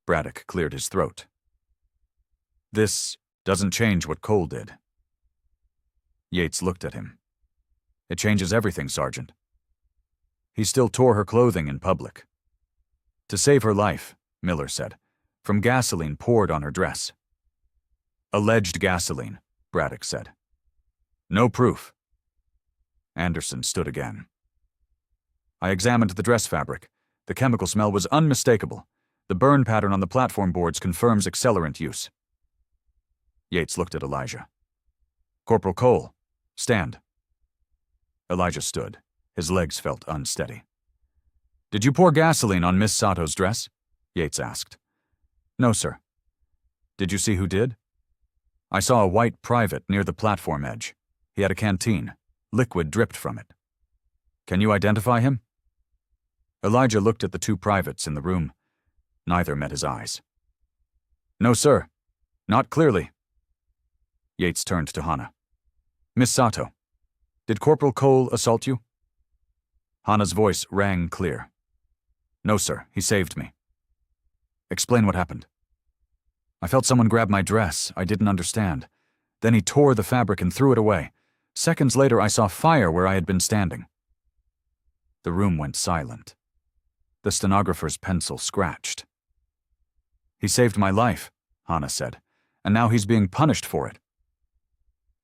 Braddock cleared his throat. This doesn't change what Cole did. Yates looked at him. It changes everything, Sergeant. He still tore her clothing in public. To save her life, Miller said, from gasoline poured on her dress. Alleged gasoline, Braddock said. No proof. Anderson stood again. I examined the dress fabric. The chemical smell was unmistakable. The burn pattern on the platform boards confirms accelerant use. Yates looked at Elijah. Corporal Cole, stand. Elijah stood. His legs felt unsteady. Did you pour gasoline on Miss Sato's dress? Yates asked. No, sir. Did you see who did? I saw a white private near the platform edge. He had a canteen. Liquid dripped from it. Can you identify him? Elijah looked at the 2 privates in the room. Neither met his eyes. No, sir. Not clearly. Yates turned to Hannah. Miss Sato, did Corporal Cole assault you? Hannah's voice rang clear. No, sir. He saved me. Explain what happened. I felt someone grab my dress. I didn't understand. Then he tore the fabric and threw it away. Seconds later, I saw fire where I had been standing. The room went silent. The stenographer's pencil scratched. He saved my life, Hannah said, and now he's being punished for it.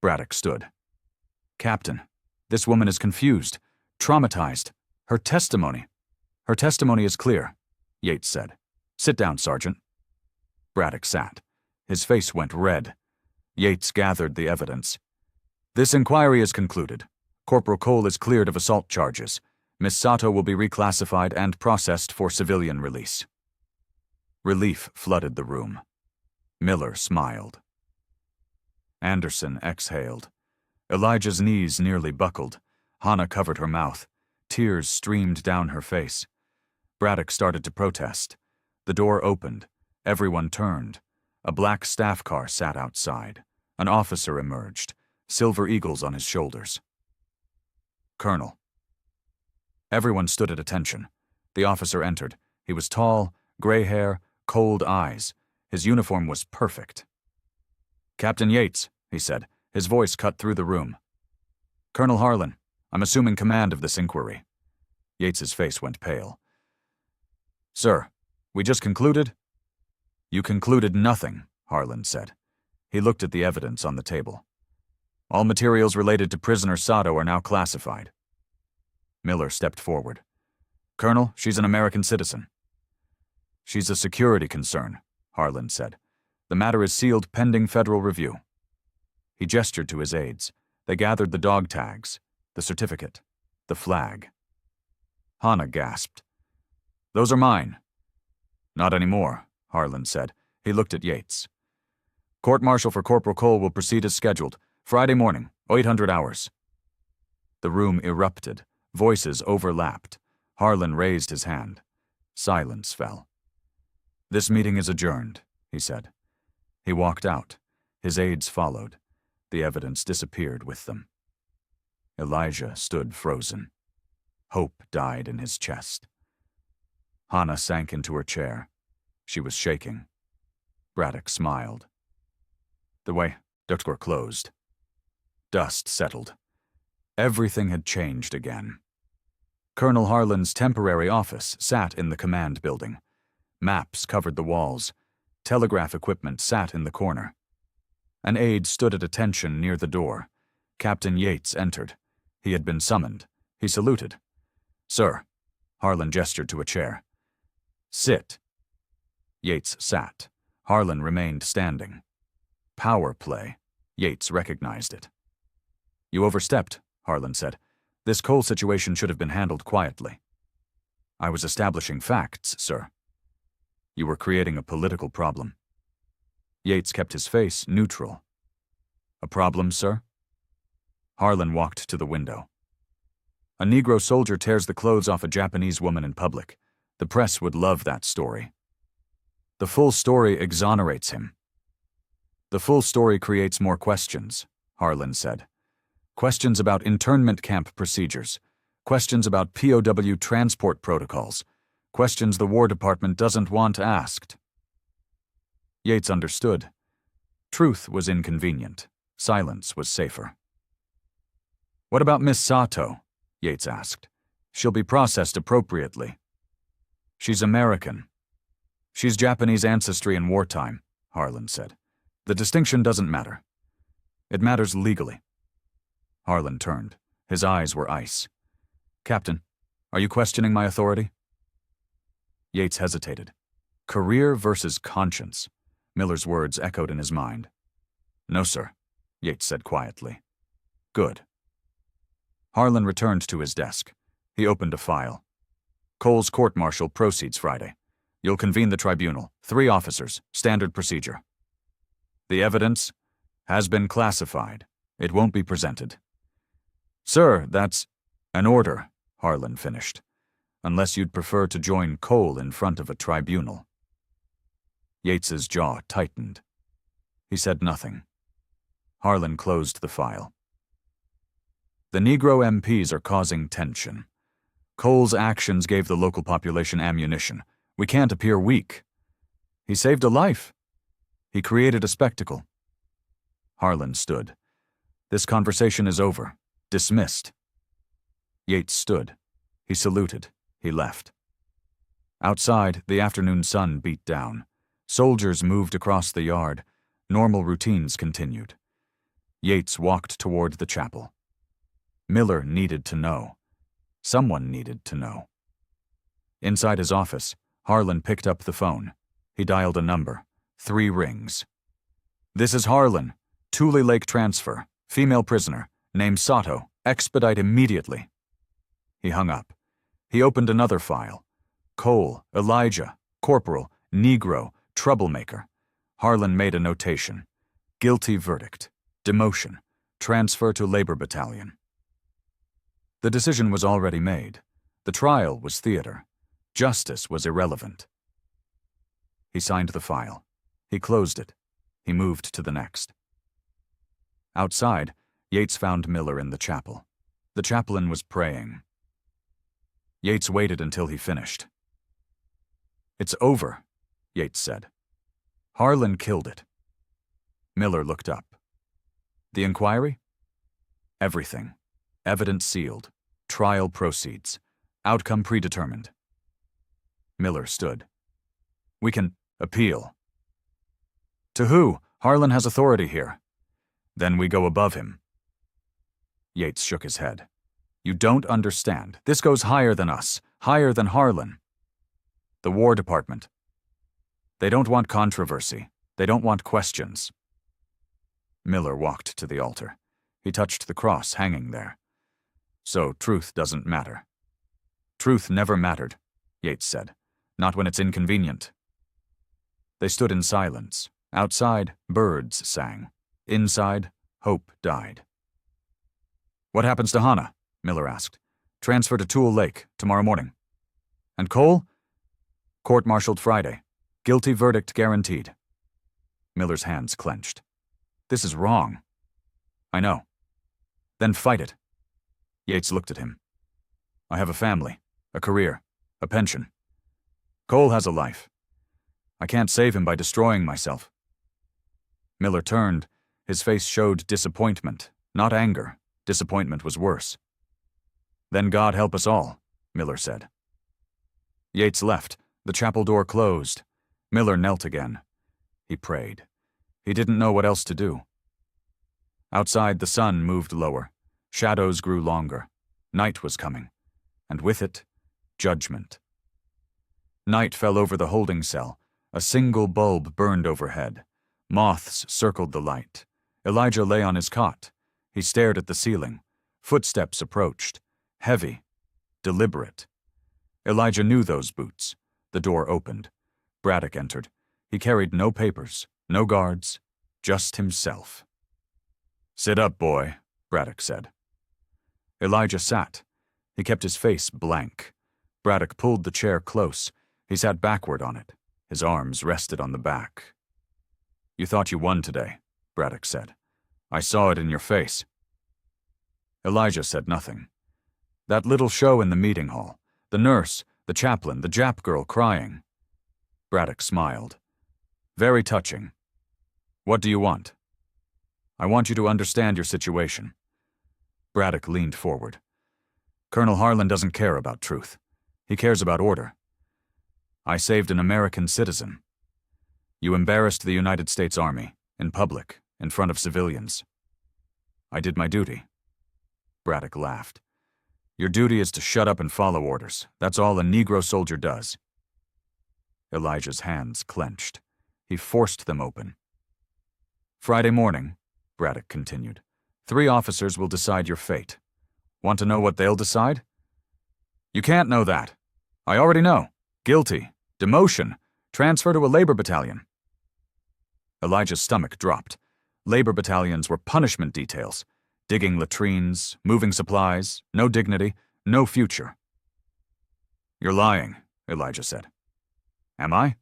Braddock stood. Captain, this woman is confused, traumatized. Her testimony is clear, Yates said. Sit down, Sergeant. Braddock sat. His face went red. Yates gathered the evidence. This inquiry is concluded. Corporal Cole is cleared of assault charges. Miss Sato will be reclassified and processed for civilian release. Relief flooded the room. Miller smiled. Anderson exhaled. Elijah's knees nearly buckled. Hannah covered her mouth. Tears streamed down her face. Braddock started to protest. The door opened. Everyone turned. A black staff car sat outside. An officer emerged, silver eagles on his shoulders. Colonel. Everyone stood at attention. The officer entered. He was tall, gray hair, cold eyes. His uniform was perfect. Captain Yates, he said, his voice cut through the room. Colonel Harlan, I'm assuming command of this inquiry. Yates's face went pale. Sir, we just concluded? You concluded nothing, Harlan said. He looked at the evidence on the table. All materials related to prisoner Sato are now classified. Miller stepped forward. Colonel, she's an American citizen. She's a security concern, Harlan said. The matter is sealed pending federal review. He gestured to his aides. They gathered the dog tags, the certificate, the flag. Hannah gasped. Those are mine. Not anymore, Harlan said. He looked at Yates. Court-martial for Corporal Cole will proceed as scheduled. Friday morning, 800 hours. The room erupted. Voices overlapped. Harlan raised his hand. Silence fell. This meeting is adjourned, he said. He walked out. His aides followed. The evidence disappeared with them. Elijah stood frozen. Hope died in his chest. Hannah sank into her chair. She was shaking. Braddock smiled. The door closed. Dust settled. Everything had changed again. Colonel Harlan's temporary office sat in the command building. Maps covered the walls. Telegraph equipment sat in the corner. An aide stood at attention near the door. Captain Yates entered. He had been summoned. He saluted. Sir. Harlan gestured to a chair. Sit. Yates sat. Harlan remained standing. Power play. Yates recognized it. You overstepped, Harlan said. This Cole situation should have been handled quietly. I was establishing facts, sir. You were creating a political problem. Yates kept his face neutral. A problem, sir? Harlan walked to the window. A Negro soldier tears the clothes off a Japanese woman in public. The press would love that story. The full story exonerates him. The full story creates more questions, Harlan said. Questions about internment camp procedures. Questions about POW transport protocols. Questions the War Department doesn't want asked. Yates understood. Truth was inconvenient. Silence was safer. What about Miss Sato? Yates asked. She'll be processed appropriately. She's American. She's Japanese ancestry in wartime, Harlan said. The distinction doesn't matter. It matters legally. Harlan turned. His eyes were ice. Captain, are you questioning my authority? Yates hesitated. Career versus conscience. Miller's words echoed in his mind. No, sir, Yates said quietly. Good. Harlan returned to his desk. He opened a file. Cole's court-martial proceeds Friday. You'll convene the tribunal. 3 officers. Standard procedure. The evidence has been classified. It won't be presented. Sir, that's an order, Harlan finished. Unless you'd prefer to join Cole in front of a tribunal. Yates's jaw tightened. He said nothing. Harlan closed the file. The Negro MPs are causing tension. Cole's actions gave the local population ammunition. We can't appear weak. He saved a life. He created a spectacle. Harlan stood. This conversation is over. Dismissed. Yates stood. He saluted. He left. Outside, the afternoon sun beat down. Soldiers moved across the yard. Normal routines continued. Yates walked toward the chapel. Miller needed to know. Someone needed to know. Inside his office, Harlan picked up the phone. He dialed a number. 3 rings. This is Harlan. Tule Lake transfer. Female prisoner. Name Sato. Expedite immediately. He hung up. He opened another file. Cole, Elijah, Corporal, Negro, troublemaker. Harlan made a notation. Guilty verdict. Demotion. Transfer to labor battalion. The decision was already made. The trial was theater. Justice was irrelevant. He signed the file. He closed it. He moved to the next. Outside, Yates found Miller in the chapel. The chaplain was praying. Yates waited until he finished. "It's over," Yates said. "Harlan killed it." Miller looked up. "The inquiry?" "Everything. Evidence sealed. Trial proceeds. Outcome predetermined." Miller stood. "We can appeal." "To who? Harlan has authority here." "Then we go above him." Yates shook his head. "You don't understand. This goes higher than us, higher than Harlan." "The War Department." "They don't want controversy. They don't want questions." Miller walked to the altar. He touched the cross hanging there. "So truth doesn't matter." "Truth never mattered," Yates said. "Not when it's inconvenient." They stood in silence. Outside, birds sang. Inside, hope died. "What happens to Hannah?" Miller asked. "Transfer to Toole Lake, tomorrow morning." "And Cole?" "Court-martialed Friday. Guilty verdict guaranteed." Miller's hands clenched. "This is wrong." "I know." "Then fight it." Yates looked at him. "I have a family, a career, a pension. Cole has a life. I can't save him by destroying myself." Miller turned. His face showed disappointment, not anger. Disappointment was worse. "Then God help us all," Miller said. Yates left. The chapel door closed. Miller knelt again. He prayed. He didn't know what else to do. Outside, the sun moved lower. Shadows grew longer. Night was coming. And with it, judgment. Night fell over the holding cell. A single bulb burned overhead. Moths circled the light. Elijah lay on his cot. He stared at the ceiling. Footsteps approached. Heavy. Deliberate. Elijah knew those boots. The door opened. Braddock entered. He carried no papers, no guards, just himself. "Sit up, boy," Braddock said. Elijah sat. He kept his face blank. Braddock pulled the chair close. He sat backward on it. His arms rested on the back. "You thought you won today," Braddock said. "I saw it in your face." Elijah said nothing. That little show in the meeting hall, the nurse, the chaplain, the Jap girl crying. Braddock smiled. "Very touching. What do you want?" "I want you to understand your situation." Braddock leaned forward. "Colonel Harlan doesn't care about truth. He cares about order. I saved an American citizen. You embarrassed the United States Army, in public, in front of civilians. I did my duty." Braddock laughed. "Your duty is to shut up and follow orders. That's all a Negro soldier does." Elijah's hands clenched. He forced them open. "Friday morning," Braddock continued, "3 officers will decide your fate. Want to know what they'll decide?" "You can't know that. I already know. Guilty. Demotion. Transfer to a labor battalion." Elijah's stomach dropped. Labor battalions were punishment details. Digging latrines, moving supplies, no dignity, no future. "You're lying," Elijah said. "Am I?"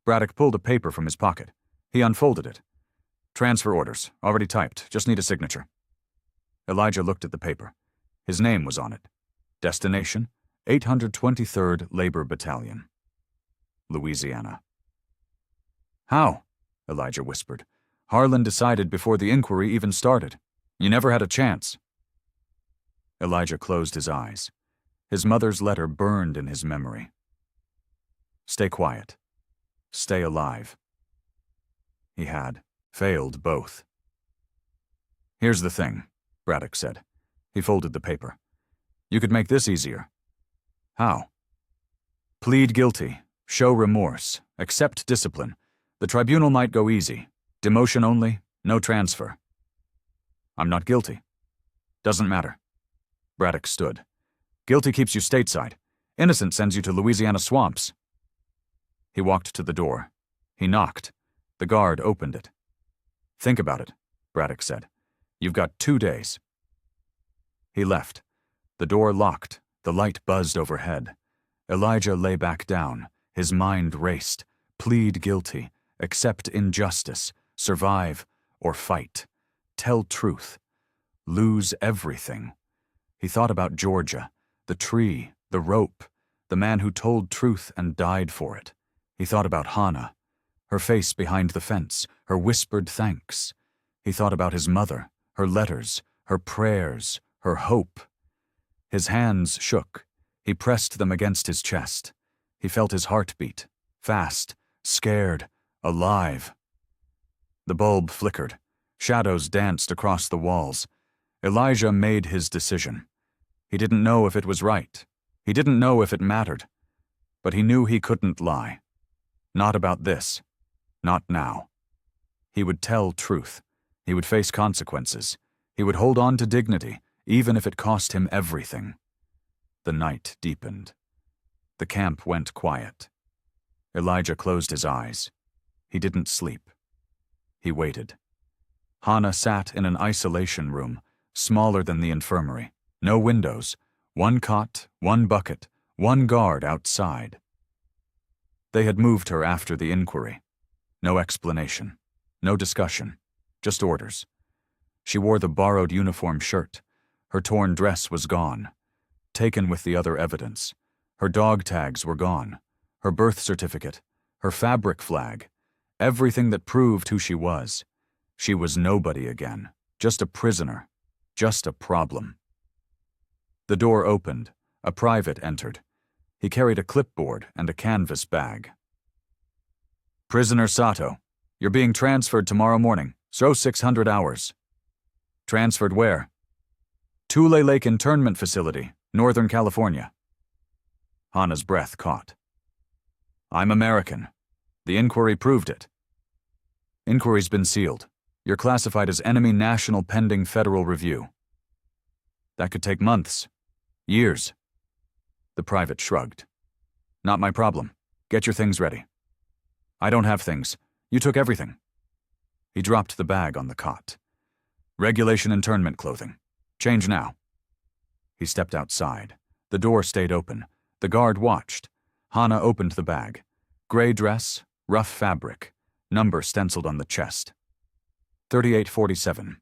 Braddock pulled a paper from his pocket. He unfolded it. "Transfer orders, already typed, just need a signature." Elijah looked at the paper. His name was on it. Destination, 823rd Labor Battalion. Louisiana. "How?" Elijah whispered. "Harlan decided before the inquiry even started. You never had a chance." Elijah closed his eyes. His mother's letter burned in his memory. Stay quiet. Stay alive. He had failed both. "Here's the thing," Braddock said. He folded the paper. "You could make this easier." "How?" "Plead guilty. Show remorse. Accept discipline. The tribunal might go easy. Demotion only, no transfer." "I'm not guilty." "Doesn't matter." Braddock stood. "Guilty keeps you stateside. Innocent sends you to Louisiana swamps." He walked to the door. He knocked. The guard opened it. "Think about it," Braddock said. "You've got 2 days." He left. The door locked. The light buzzed overhead. Elijah lay back down. His mind raced. Plead guilty. Accept injustice. Survive or fight. Tell truth. Lose everything. He thought about Georgia, the tree, the rope, the man who told truth and died for it. He thought about Hannah, her face behind the fence, her whispered thanks. He thought about his mother, her letters, her prayers, her hope. His hands shook. He pressed them against his chest. He felt his heart beat, fast, scared, alive. The bulb flickered. Shadows danced across the walls. Elijah made his decision. He didn't know if it was right. He didn't know if it mattered. But he knew he couldn't lie. Not about this. Not now. He would tell truth. He would face consequences. He would hold on to dignity, even if it cost him everything. The night deepened. The camp went quiet. Elijah closed his eyes. He didn't sleep. He waited. Hannah sat in an isolation room, smaller than the infirmary. No windows. 1 cot, 1 bucket, 1 guard outside. They had moved her after the inquiry. No explanation. No discussion. Just orders. She wore the borrowed uniform shirt. Her torn dress was gone. Taken with the other evidence. Her dog tags were gone. Her birth certificate. Her fabric flag. Everything that proved who she was. She was nobody again. Just a prisoner. Just a problem. The door opened. A private entered. He carried a clipboard and a canvas bag. "Prisoner Sato, you're being transferred tomorrow morning. So 600 hours. "Transferred where?" "Tule Lake Internment Facility, Northern California." Hannah's breath caught. "I'm American. The inquiry proved it." "Inquiry's been sealed. You're classified as enemy national pending federal review." "That could take months. Years." The private shrugged. "Not my problem. Get your things ready." "I don't have things. You took everything." He dropped the bag on the cot. "Regulation internment clothing. Change now." He stepped outside. The door stayed open. The guard watched. Hannah opened the bag. Gray dress, rough fabric, number stenciled on the chest. 3847.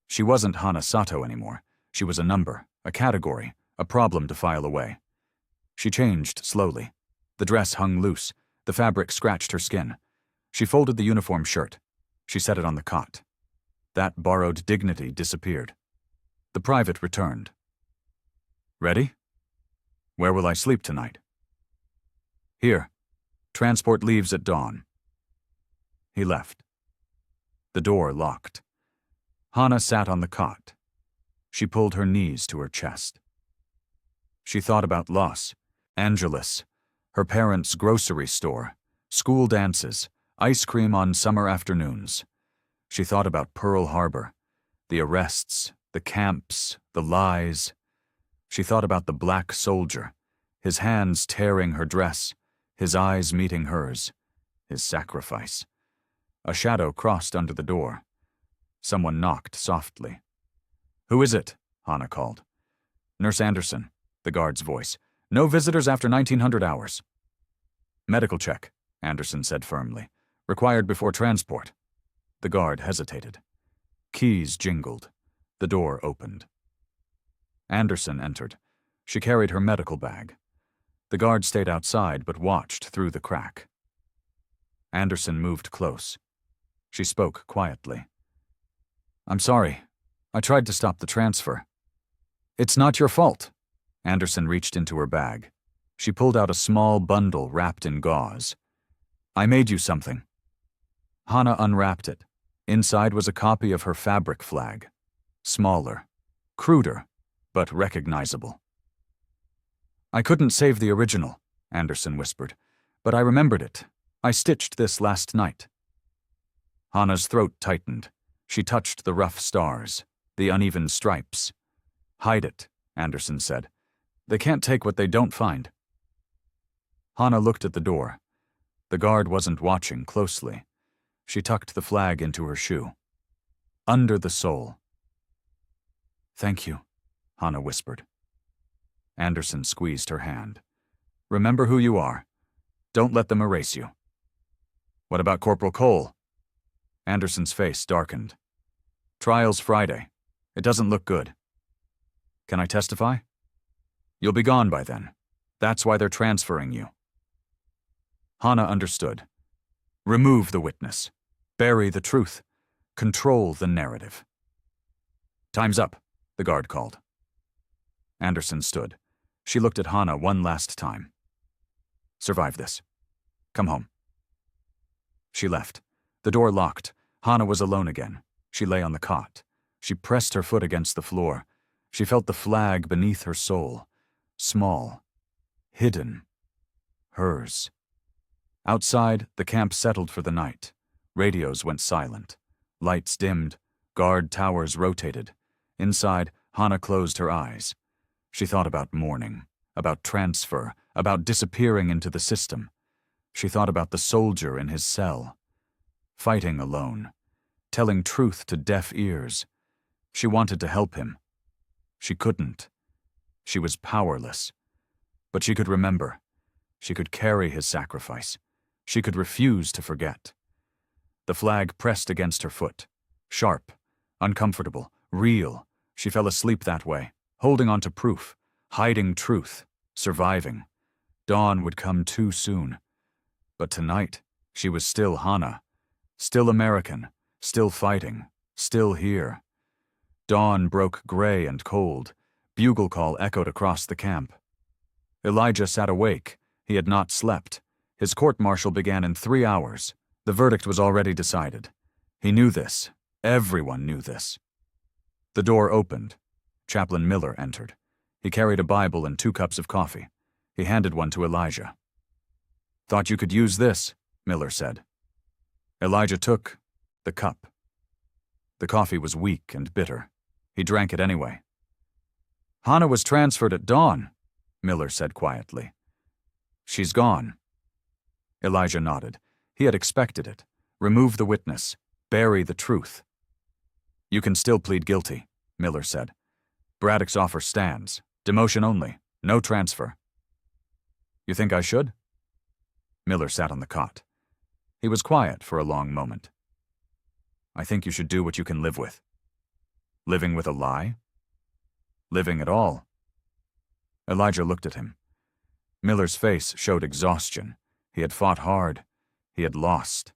She wasn't Hannah Sato anymore. She was a number, a category, a problem to file away. She changed slowly. The dress hung loose. The fabric scratched her skin. She folded the uniform shirt. She set it on the cot. That borrowed dignity disappeared. The private returned. "Ready? Where will I sleep tonight?" "Here. Transport leaves at dawn." He left. The door locked. Hannah sat on the cot. She pulled her knees to her chest. She thought about loss, Angelus, her parents' grocery store, school dances, ice cream on summer afternoons. She thought about Pearl Harbor, the arrests, the camps, the lies. She thought about the black soldier, his hands tearing her dress, his eyes meeting hers, his sacrifice. A shadow crossed under the door. Someone knocked softly. "Who is it?" Hannah called. "Nurse Anderson," the guard's voice. "No visitors after 1900 hours." "Medical check," Anderson said firmly. "Required before transport." The guard hesitated. Keys jingled. The door opened. Anderson entered. She carried her medical bag. The guard stayed outside but watched through the crack. Anderson moved close. She spoke quietly. "I'm sorry. I tried to stop the transfer." "It's not your fault." Anderson reached into her bag. She pulled out a small bundle wrapped in gauze. "I made you something." Hannah unwrapped it. Inside was a copy of her fabric flag. Smaller, cruder, but recognizable. "I couldn't save the original," Anderson whispered, "but I remembered it. I stitched this last night." Hannah's throat tightened. She touched the rough stars, the uneven stripes. "Hide it," Anderson said. "They can't take what they don't find." Hannah looked at the door. The guard wasn't watching closely. She tucked the flag into her shoe. Under the sole. "Thank you," Hannah whispered. Anderson squeezed her hand. "Remember who you are. Don't let them erase you." "What about Corporal Cole?" Anderson's face darkened. "Trial's Friday. It doesn't look good." "Can I testify?" "You'll be gone by then. That's why they're transferring you." Hannah understood. Remove the witness. Bury the truth. Control the narrative. "Time's up," the guard called. Anderson stood. She looked at Hannah one last time. "Survive this. Come home." She left. The door locked. Hannah was alone again. She lay on the cot. She pressed her foot against the floor. She felt the flag beneath her soul. Small. Hidden. Hers. Outside, the camp settled for the night. Radios went silent. Lights dimmed. Guard towers rotated. Inside, Hannah closed her eyes. She thought about mourning, about transfer, about disappearing into the system. She thought about the soldier in his cell. Fighting alone. Telling truth to deaf ears. She wanted to help him. She couldn't. She was powerless. But she could remember. She could carry his sacrifice. She could refuse to forget. The flag pressed against her foot. Sharp, uncomfortable, real. She fell asleep that way, holding on to proof, hiding truth, surviving. Dawn would come too soon. But tonight, she was still Hannah. Still American, still fighting, still here. Dawn broke gray and cold. Bugle call echoed across the camp. Elijah sat awake. He had not slept. His court-martial began in 3 hours. The verdict was already decided. He knew this. Everyone knew this. The door opened. Chaplain Miller entered. He carried a Bible and 2 cups of coffee. He handed one to Elijah. "Thought you could use this," Miller said. Elijah took the cup. The coffee was weak and bitter. He drank it anyway. "Hannah was transferred at dawn," Miller said quietly. "She's gone." Elijah nodded. He had expected it. Remove the witness. Bury the truth. "You can still plead guilty," Miller said. "Braddock's offer stands. Demotion only. No transfer." "You think I should?" Miller sat on the cot. He was quiet for a long moment. "I think you should do what you can live with." "Living with a lie?" "Living at all." Elijah looked at him. Miller's face showed exhaustion. He had fought hard. He had lost.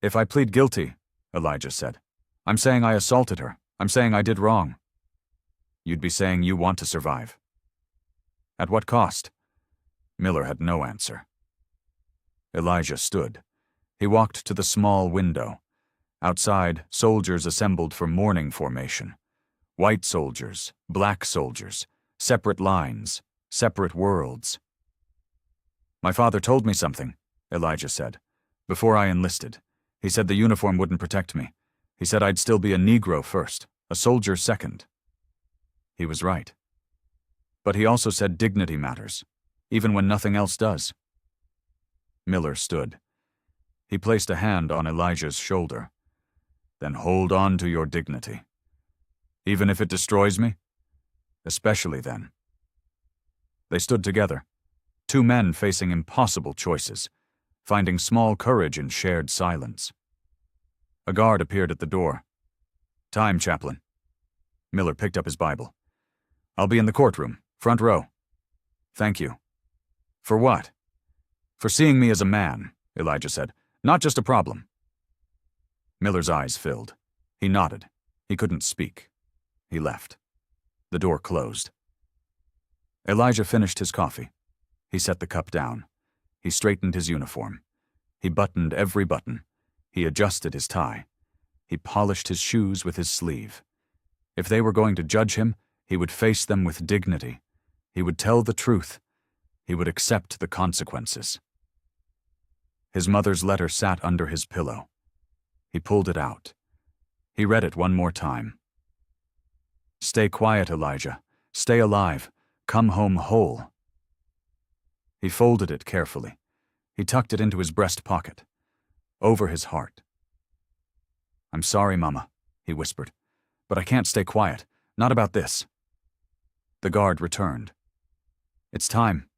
"If I plead guilty," Elijah said, "I'm saying I assaulted her. I'm saying I did wrong." "You'd be saying you want to survive." "At what cost?" Miller had no answer. Elijah stood. He walked to the small window. Outside, soldiers assembled for mourning formation. White soldiers, black soldiers, separate lines, separate worlds. "My father told me something," Elijah said, "before I enlisted. He said the uniform wouldn't protect me. He said I'd still be a Negro first, a soldier second." He was right. But he also said dignity matters, even when nothing else does. Miller stood. He placed a hand on Elijah's shoulder. "Then hold on to your dignity. Even if it destroys me? Especially then." They stood together. 2 men facing impossible choices, finding small courage in shared silence. A guard appeared at the door. "Time, Chaplain." Miller picked up his Bible. "I'll be in the courtroom, front row." "Thank you." "For what?" "For seeing me as a man," Elijah said. "Not just a problem." Miller's eyes filled. He nodded. He couldn't speak. He left. The door closed. Elijah finished his coffee. He set the cup down. He straightened his uniform. He buttoned every button. He adjusted his tie. He polished his shoes with his sleeve. If they were going to judge him, he would face them with dignity. He would tell the truth. He would accept the consequences. His mother's letter sat under his pillow. He pulled it out. He read it one more time. "Stay quiet, Elijah. Stay alive. Come home whole." He folded it carefully. He tucked it into his breast pocket, over his heart. "I'm sorry, Mama," he whispered, "but I can't stay quiet. Not about this." The guard returned. "It's time."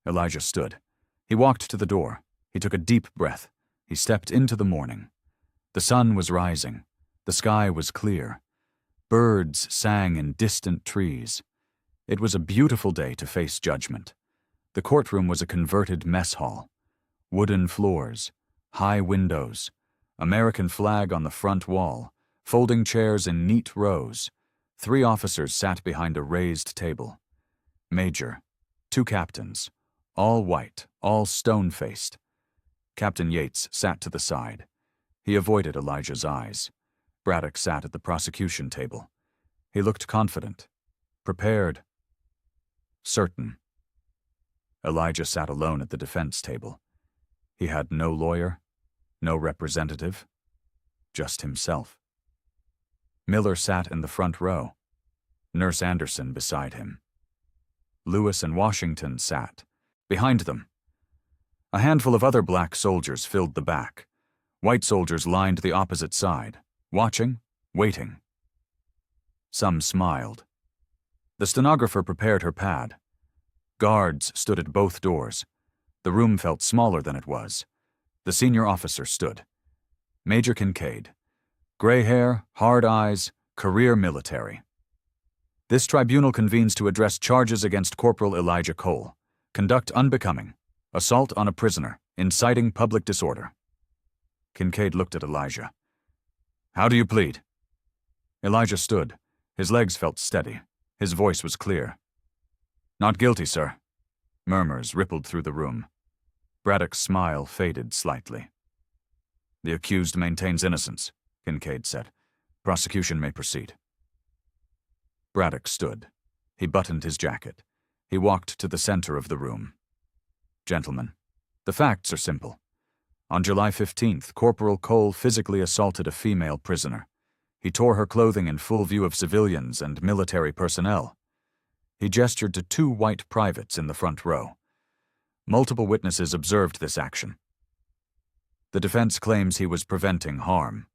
Elijah stood. He walked to the door. He took a deep breath. He stepped into the morning. The sun was rising. The sky was clear. Birds sang in distant trees. It was a beautiful day to face judgment. The courtroom was a converted mess hall. Wooden floors, high windows, American flag on the front wall, folding chairs in neat rows. 3 officers sat behind a raised table. Major, 2 captains, all white, all stone-faced. Captain Yates sat to the side. He avoided Elijah's eyes. Braddock sat at the prosecution table. He looked confident, prepared, certain. Elijah sat alone at the defense table. He had no lawyer, no representative, just himself. Miller sat in the front row, Nurse Anderson beside him. Lewis and Washington sat behind them. A handful of other black soldiers filled the back. White soldiers lined the opposite side, watching, waiting. Some smiled. The stenographer prepared her pad. Guards stood at both doors. The room felt smaller than it was. The senior officer stood. Major Kincaid. Gray hair, hard eyes, career military. This tribunal convenes to address charges against Corporal Elijah Cole. Conduct unbecoming. Assault on a prisoner. Inciting public disorder. Kincaid looked at Elijah. "How do you plead?" Elijah stood. His legs felt steady. His voice was clear. "Not guilty, sir." Murmurs rippled through the room. Braddock's smile faded slightly. "The accused maintains innocence," Kincaid said. "Prosecution may proceed." Braddock stood. He buttoned his jacket. He walked to the center of the room. "Gentlemen, the facts are simple. On July 15th, Corporal Cole physically assaulted a female prisoner. He tore her clothing in full view of civilians and military personnel. He gestured to 2 white privates in the front row. Multiple witnesses observed this action. The defense claims he was preventing harm,"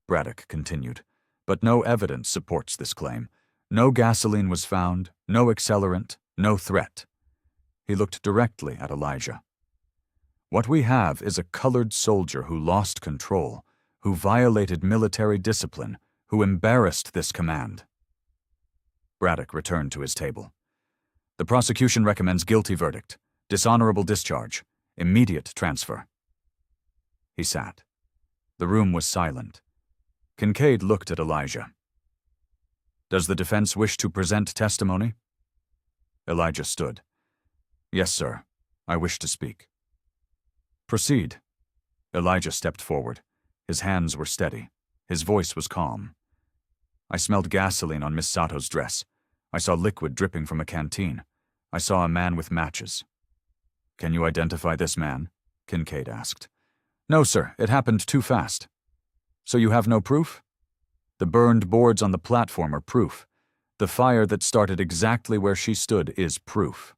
Braddock continued, "but no evidence supports this claim. No gasoline was found, no accelerant, no threat." He looked directly at Elijah. "What we have is a colored soldier who lost control, who violated military discipline, who embarrassed this command." Braddock returned to his table. "The prosecution recommends guilty verdict, dishonorable discharge, immediate transfer." He sat. The room was silent. Kincaid looked at Elijah. "Does the defense wish to present testimony?" Elijah stood. "Yes, sir. I wish to speak." "Proceed." Elijah stepped forward. His hands were steady. His voice was calm. "I smelled gasoline on Miss Sato's dress. I saw liquid dripping from a canteen. I saw a man with matches." "Can you identify this man?" Kincaid asked. "No, sir. It happened too fast." "So you have no proof?" "The burned boards on the platform are proof. The fire that started exactly where she stood is proof."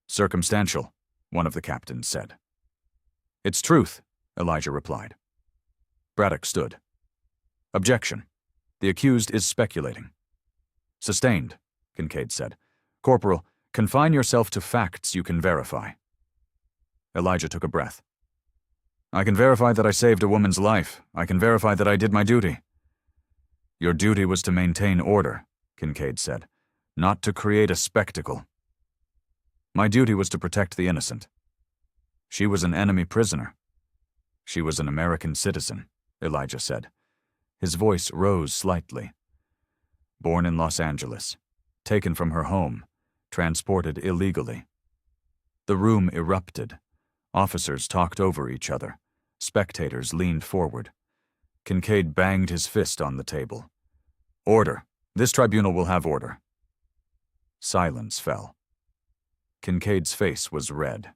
"Circumstantial," one of the captains said. "It's truth," Elijah replied. Braddock stood. "Objection. The accused is speculating." "Sustained," Kincaid said. "Corporal, confine yourself to facts you can verify." Elijah took a breath. "I can verify that I saved a woman's life. I can verify that I did my duty." "Your duty was to maintain order," Kincaid said, "not to create a spectacle." "My duty was to protect the innocent." "She was an enemy prisoner." "She was an American citizen," Elijah said. His voice rose slightly. "Born in Los Angeles, taken from her home, transported illegally." The room erupted. Officers talked over each other. Spectators leaned forward. Kincaid banged his fist on the table. "Order. This tribunal will have order." Silence fell. Kincaid's face was red.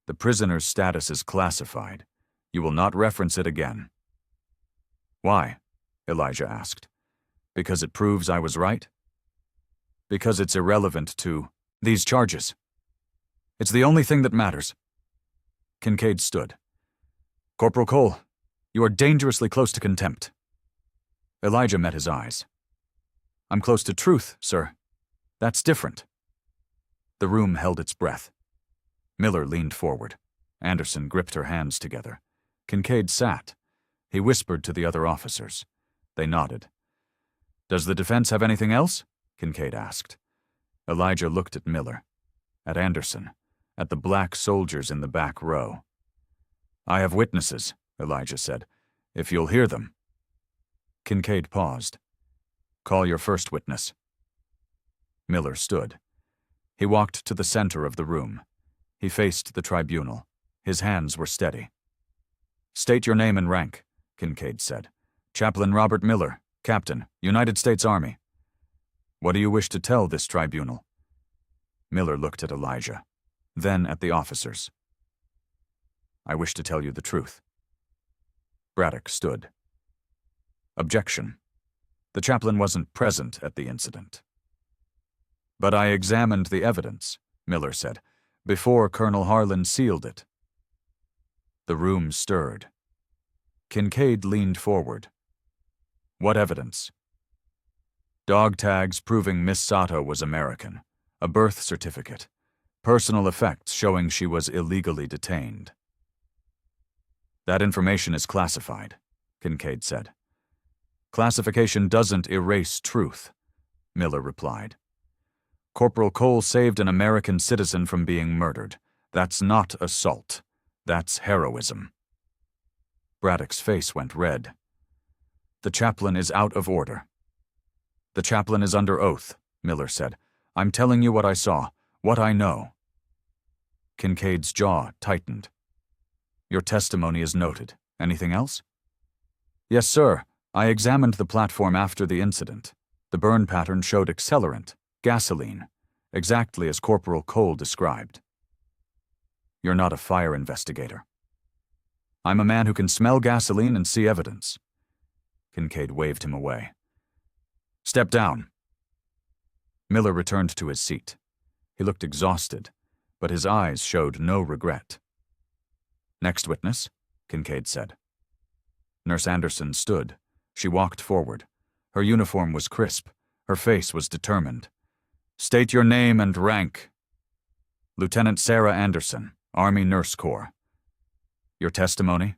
"The prisoner's status is classified. You will not reference it again." "Why?" Elijah asked. "Because it proves I was right?" "Because it's irrelevant to these charges." It's the only thing that matters. Kincaid stood. Corporal Cole, you are dangerously close to contempt. Elijah met his eyes. I'm close to truth, sir. That's different. The room held its breath. Miller leaned forward. Anderson gripped her hands together. Kincaid sat. He whispered to the other officers. They nodded. Does the defense have anything else? Kincaid asked. Elijah looked at Miller, at Anderson, at the black soldiers in the back row. I have witnesses, Elijah said, if you'll hear them. Kincaid paused. Call your first witness. Miller stood. He walked to the center of the room. He faced the tribunal. His hands were steady. State your name and rank, Kincaid said. Chaplain Robert Miller, Captain, United States Army. What do you wish to tell this tribunal? Miller looked at Elijah, then at the officers. I wish to tell you the truth. Braddock stood. Objection. The chaplain wasn't present at the incident. But I examined the evidence, Miller said, before Colonel Harlan sealed it. The room stirred. Kincaid leaned forward. What evidence? Dog tags proving Miss Sato was American, a birth certificate, personal effects showing she was illegally detained. That information is classified, Kincaid said. Classification doesn't erase truth, Miller replied. Corporal Cole saved an American citizen from being murdered. That's not assault. That's heroism. Braddock's face went red. The chaplain is out of order. The chaplain is under oath, Miller said. I'm telling you what I saw, what I know. Kincaid's jaw tightened. Your testimony is noted. Anything else? Yes, sir. I examined the platform after the incident. The burn pattern showed accelerant, gasoline, exactly as Corporal Cole described. You're not a fire investigator. I'm a man who can smell gasoline and see evidence. Kincaid waved him away. Step down. Miller returned to his seat. He looked exhausted, but his eyes showed no regret. Next witness, Kincaid said. Nurse Anderson stood. She walked forward. Her uniform was crisp. Her face was determined. State your name and rank. Lieutenant Sarah Anderson, Army Nurse Corps. Your testimony?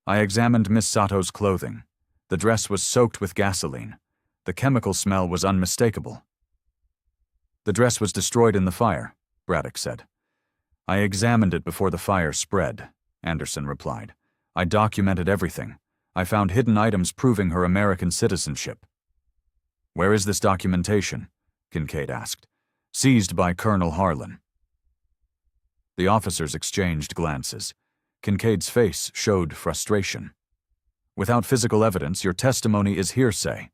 I examined Miss Sato's clothing. The dress was soaked with gasoline. The chemical smell was unmistakable. The dress was destroyed in the fire, Braddock said. I examined it before the fire spread, Anderson replied. I documented everything. I found hidden items proving her American citizenship. Where is this documentation? Kincaid asked. Seized by Colonel Harlan. The officers exchanged glances. Kincaid's face showed frustration. Without physical evidence, your testimony is hearsay.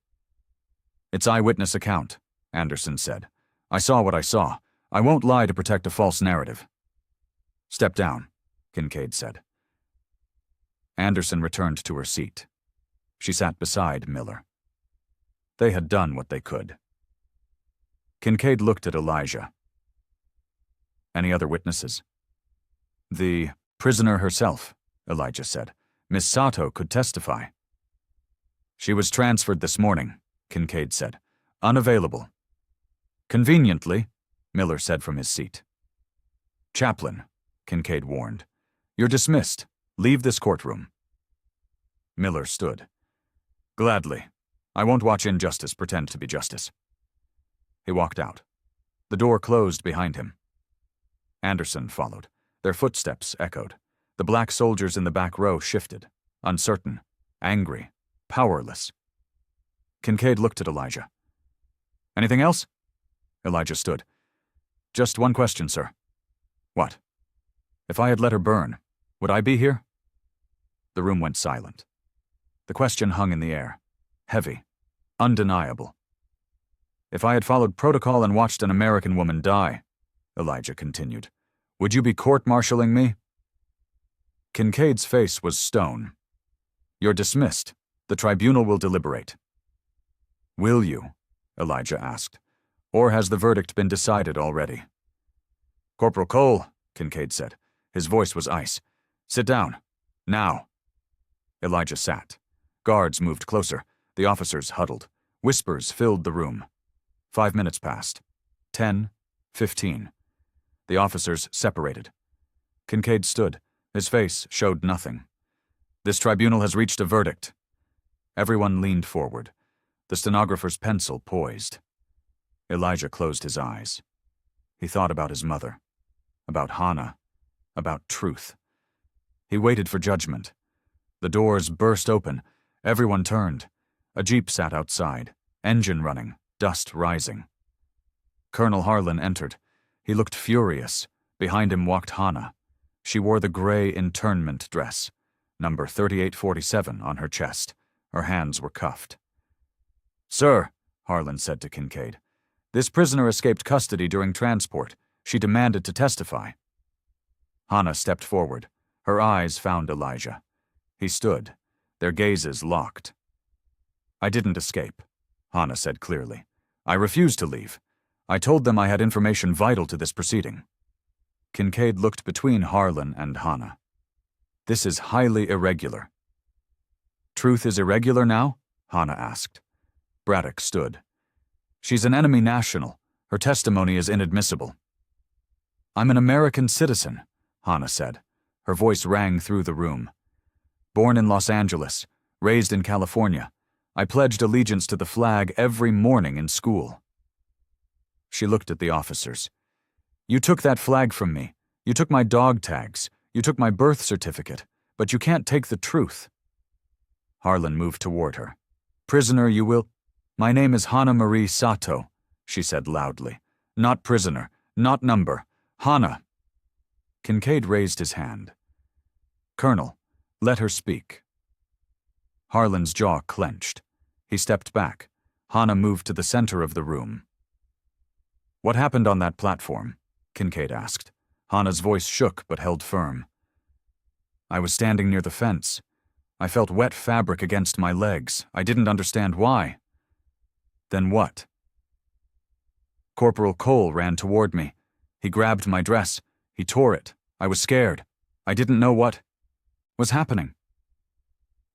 It's eyewitness account, Anderson said. I saw what I saw. I won't lie to protect a false narrative. Step down, Kincaid said. Anderson returned to her seat. She sat beside Miller. They had done what they could. Kincaid looked at Elijah. Any other witnesses? The prisoner herself, Elijah said. Miss Sato could testify. She was transferred this morning, Kincaid said. Unavailable. Conveniently, Miller said from his seat. Chaplain, Kincaid warned. You're dismissed. Leave this courtroom. Miller stood. Gladly. I won't watch injustice pretend to be justice. He walked out. The door closed behind him. Anderson followed. Their footsteps echoed. The black soldiers in the back row shifted, uncertain, angry, powerless. Kincaid looked at Elijah. Anything else? Elijah stood. Just one question, sir. What? If I had let her burn, would I be here? The room went silent. The question hung in the air, heavy, undeniable. If I had followed protocol and watched an American woman die, Elijah continued, would you be court-martialing me? Kincaid's face was stone. You're dismissed. The tribunal will deliberate. Will you? Elijah asked. Or has the verdict been decided already? Corporal Cole, Kincaid said. His voice was ice. Sit down. Now. Elijah sat. Guards moved closer. The officers huddled. Whispers filled the room. 5 minutes passed. 10, 15. The officers separated. Kincaid stood. His face showed nothing. This tribunal has reached a verdict. Everyone leaned forward. The stenographer's pencil poised. Elijah closed his eyes. He thought about his mother, about Hannah, about truth. He waited for judgment. The doors burst open. Everyone turned. A jeep sat outside, engine running, dust rising. Colonel Harlan entered. He looked furious. Behind him walked Hannah. She wore the gray internment dress, number 3847 on her chest. Her hands were cuffed. Sir, Harlan said to Kincaid, this prisoner escaped custody during transport. She demanded to testify. Hannah stepped forward. Her eyes found Elijah. He stood. Their gazes locked. I didn't escape, Hannah said clearly. I refused to leave. I told them I had information vital to this proceeding. Kincaid looked between Harlan and Hannah. This is highly irregular. Truth is irregular now? Hannah asked. Braddock stood. She's an enemy national. Her testimony is inadmissible. I'm an American citizen, Hannah said. Her voice rang through the room. Born in Los Angeles, raised in California, I pledged allegiance to the flag every morning in school. She looked at the officers. You took that flag from me. You took my dog tags. You took my birth certificate. But you can't take the truth. Harlan moved toward her. Prisoner, you will... My name is Hannah Marie Sato, she said loudly. Not prisoner, not number. Hannah. Kincaid raised his hand. Colonel, let her speak. Harlan's jaw clenched. He stepped back. Hannah moved to the center of the room. What happened on that platform? Kincaid asked. Hannah's voice shook but held firm. I was standing near the fence. I felt wet fabric against my legs. I didn't understand why. Then what? Corporal Cole ran toward me. He grabbed my dress. He tore it. I was scared. I didn't know what was happening.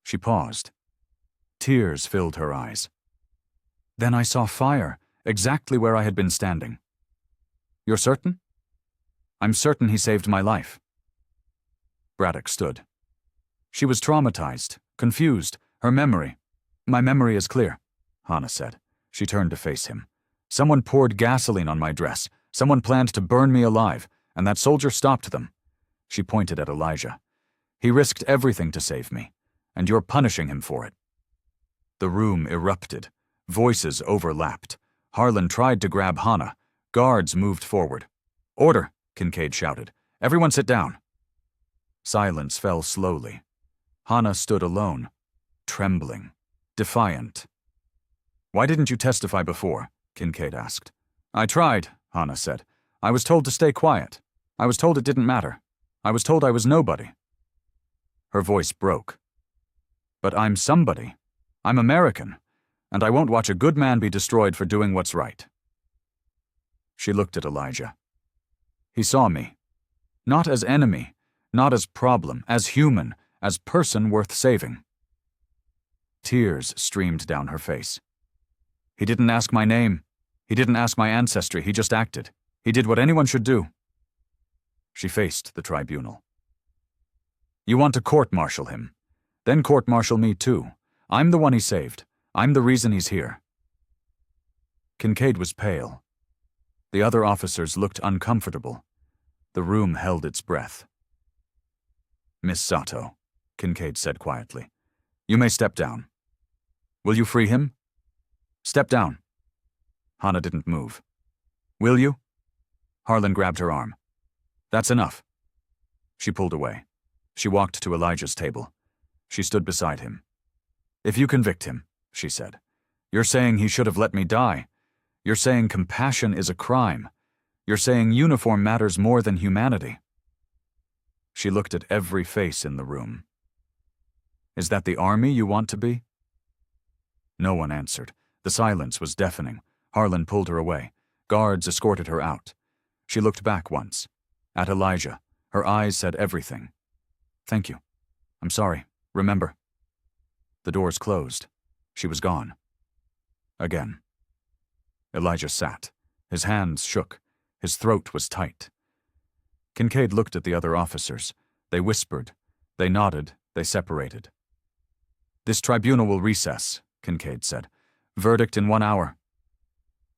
She paused. Tears filled her eyes. Then I saw fire, exactly where I had been standing. You're certain? I'm certain he saved my life. Braddock stood. She was traumatized, confused, her memory. My memory is clear, Hannah said. She turned to face him. Someone poured gasoline on my dress. Someone planned to burn me alive, and that soldier stopped them. She pointed at Elijah. He risked everything to save me, and you're punishing him for it. The room erupted. Voices overlapped. Harlan tried to grab Hannah. Guards moved forward. Order, Kincaid shouted. Everyone sit down. Silence fell slowly. Hannah stood alone, trembling, defiant. Why didn't you testify before? Kincaid asked. I tried, Hannah said. I was told to stay quiet. I was told it didn't matter. I was told I was nobody. Her voice broke. But I'm somebody. I'm American, and I won't watch a good man be destroyed for doing what's right. She looked at Elijah. He saw me. Not as enemy, not as problem, as human, as person worth saving. Tears streamed down her face. He didn't ask my name. He didn't ask my ancestry. He just acted. He did what anyone should do. She faced the tribunal. You want to court-martial him. Then court-martial me too. I'm the one he saved. I'm the reason he's here. Kincaid was pale. The other officers looked uncomfortable. The room held its breath. Miss Sato, Kincaid said quietly, you may step down. Will you free him? Step down. Hannah didn't move. Will you? Harlan grabbed her arm. That's enough. She pulled away. She walked to Elijah's table. She stood beside him. If you convict him, she said, you're saying he should have let me die. You're saying compassion is a crime. You're saying uniform matters more than humanity. She looked at every face in the room. Is that the army you want to be? No one answered. The silence was deafening. Harlan pulled her away. Guards escorted her out. She looked back once. At Elijah, her eyes said everything. "Thank you. I'm sorry. Remember." The doors closed. She was gone. Again. Elijah sat. His hands shook. His throat was tight. Kincaid looked at the other officers. They whispered. They nodded. They separated. "This tribunal will recess," Kincaid said. "Verdict in 1 hour."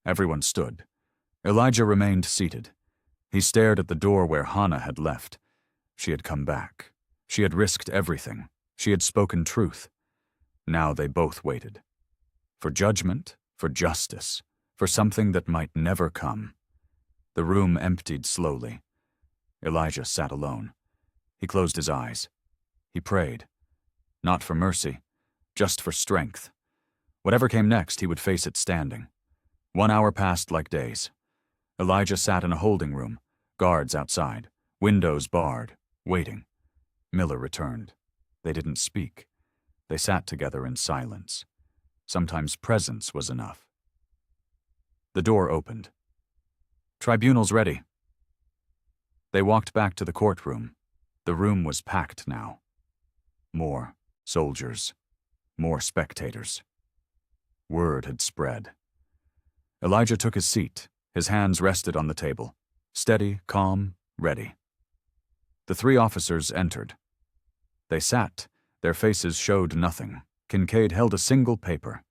Everyone stood. Elijah remained seated. He stared at the door where Hannah had left. She had come back. She had risked everything. She had spoken truth. Now they both waited. For judgment, for justice, for something that might never come. The room emptied slowly. Elijah sat alone. He closed his eyes. He prayed. Not for mercy, just for strength. Whatever came next, he would face it standing. 1 hour passed like days. Elijah sat in a holding room, guards outside, windows barred, waiting. Miller returned. They didn't speak. They sat together in silence. Sometimes presence was enough. The door opened. "Tribunal's ready." They walked back to the courtroom. The room was packed now. More soldiers. More spectators. Word had spread. Elijah took his seat. His hands rested on the table. Steady, calm, ready. The 3 officers entered. They sat. Their faces showed nothing. Kincaid held a single paper.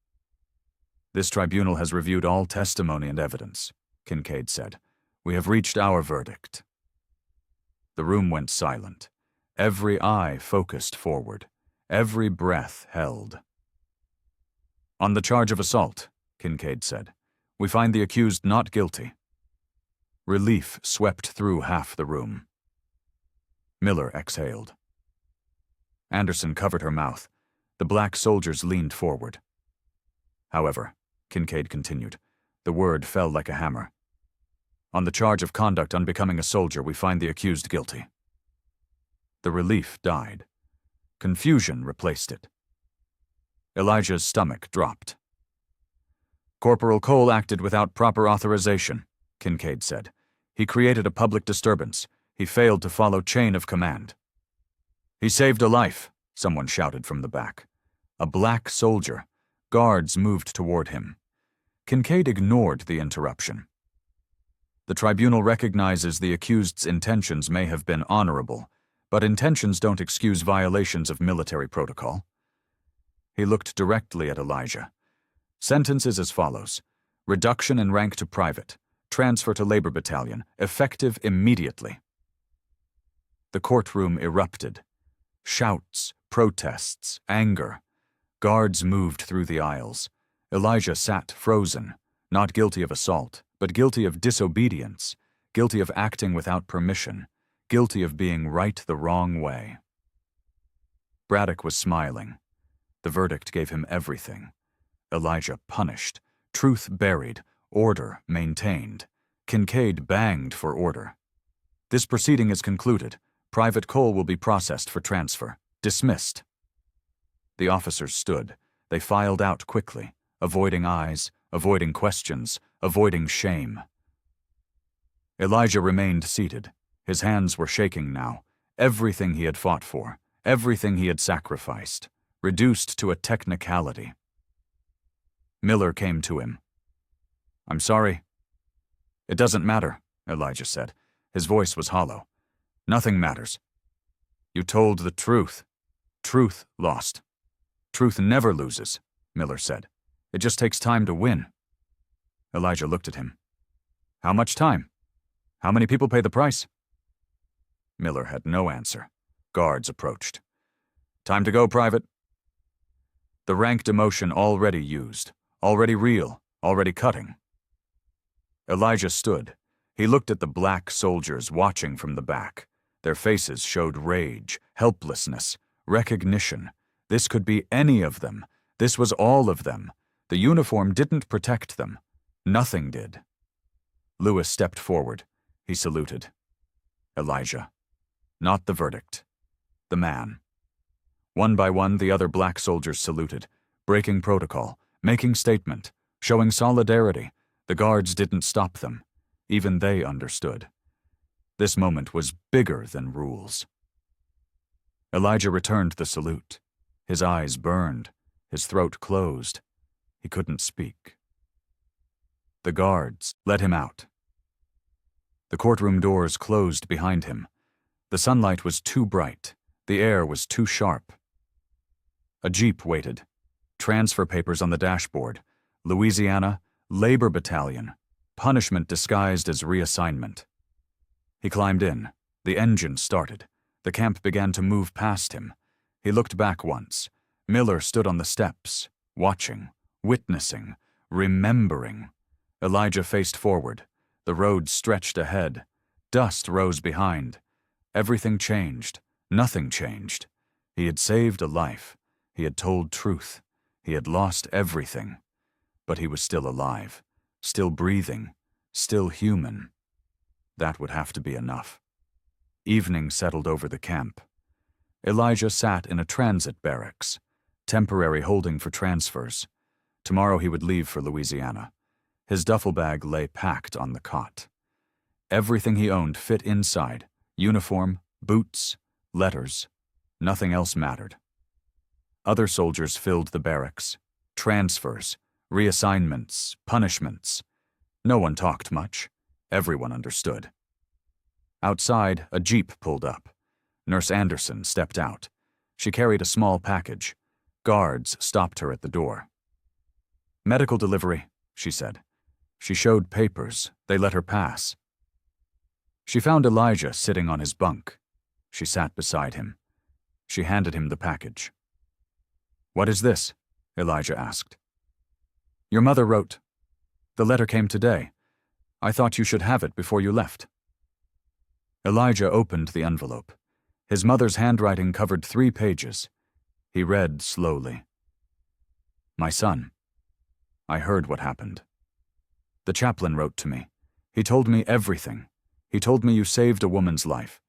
"This tribunal has reviewed all testimony and evidence," Kincaid said. "We have reached our verdict." The room went silent. Every eye focused forward. Every breath held. "On the charge of assault," Kincaid said, "we find the accused not guilty." Relief swept through half the room. Miller exhaled. Anderson covered her mouth. The black soldiers leaned forward. "However," Kincaid continued, the word fell like a hammer. "On the charge of conduct unbecoming a soldier, we find the accused guilty." The relief died. Confusion replaced it. Elijah's stomach dropped. "Corporal Cole acted without proper authorization," Kincaid said. "He created a public disturbance. He failed to follow chain of command." "He saved a life," someone shouted from the back. A black soldier. Guards moved toward him. Kincaid ignored the interruption. "The tribunal recognizes the accused's intentions may have been honorable, but intentions don't excuse violations of military protocol." He looked directly at Elijah. "Sentence is as follows. Reduction in rank to private. Transfer to labor battalion. Effective immediately." The courtroom erupted. Shouts, protests, anger. Guards moved through the aisles. Elijah sat frozen, not guilty of assault, but guilty of disobedience, guilty of acting without permission, guilty of being right the wrong way. Braddock was smiling. The verdict gave him everything. Elijah punished, truth buried, order maintained. Kincaid banged for order. "This proceeding is concluded. Private Cole will be processed for transfer. Dismissed." The officers stood. They filed out quickly, avoiding eyes, avoiding questions, avoiding shame. Elijah remained seated. His hands were shaking now. Everything he had fought for, everything he had sacrificed, reduced to a technicality. Miller came to him. "I'm sorry." "It doesn't matter," Elijah said. His voice was hollow. "Nothing matters. You told the truth. Truth lost." "Truth never loses," Miller said. "It just takes time to win." Elijah looked at him. "How much time? How many people pay the price?" Miller had no answer. Guards approached. "Time to go, Private." The rank demotion already used, already real, already cutting. Elijah stood. He looked at the black soldiers watching from the back. Their faces showed rage, helplessness, recognition. This could be any of them. This was all of them. The uniform didn't protect them. Nothing did. Lewis stepped forward. He saluted. Elijah. Not the verdict. The man. One by one, the other black soldiers saluted, breaking protocol, making statement, showing solidarity. The guards didn't stop them. Even they understood. This moment was bigger than rules. Elijah returned the salute. His eyes burned, his throat closed. He couldn't speak. The guards let him out. The courtroom doors closed behind him. The sunlight was too bright. The air was too sharp. A jeep waited. Transfer papers on the dashboard. Louisiana, Labor Battalion. Punishment disguised as reassignment. He climbed in. The engine started. The camp began to move past him. He looked back once. Miller stood on the steps, watching, witnessing, remembering. Elijah faced forward. The road stretched ahead. Dust rose behind. Everything changed. Nothing changed. He had saved a life. He had told truth. He had lost everything. But he was still alive, still breathing, still human. That would have to be enough. Evening settled over the camp. Elijah sat in a transit barracks, temporary holding for transfers. Tomorrow he would leave for Louisiana. His duffel bag lay packed on the cot. Everything he owned fit inside: uniform, boots, letters. Nothing else mattered. Other soldiers filled the barracks. Transfers, reassignments, punishments. No one talked much. Everyone understood. Outside, a jeep pulled up. Nurse Anderson stepped out. She carried a small package. Guards stopped her at the door. "Medical delivery," she said. She showed papers. They let her pass. She found Elijah sitting on his bunk. She sat beside him. She handed him the package. "What is this?" Elijah asked. "Your mother wrote. The letter came today. I thought you should have it before you left." Elijah opened the envelope. His mother's handwriting covered 3 pages. He read slowly. "My son, I heard what happened. The chaplain wrote to me. He told me everything. He told me you saved a woman's life.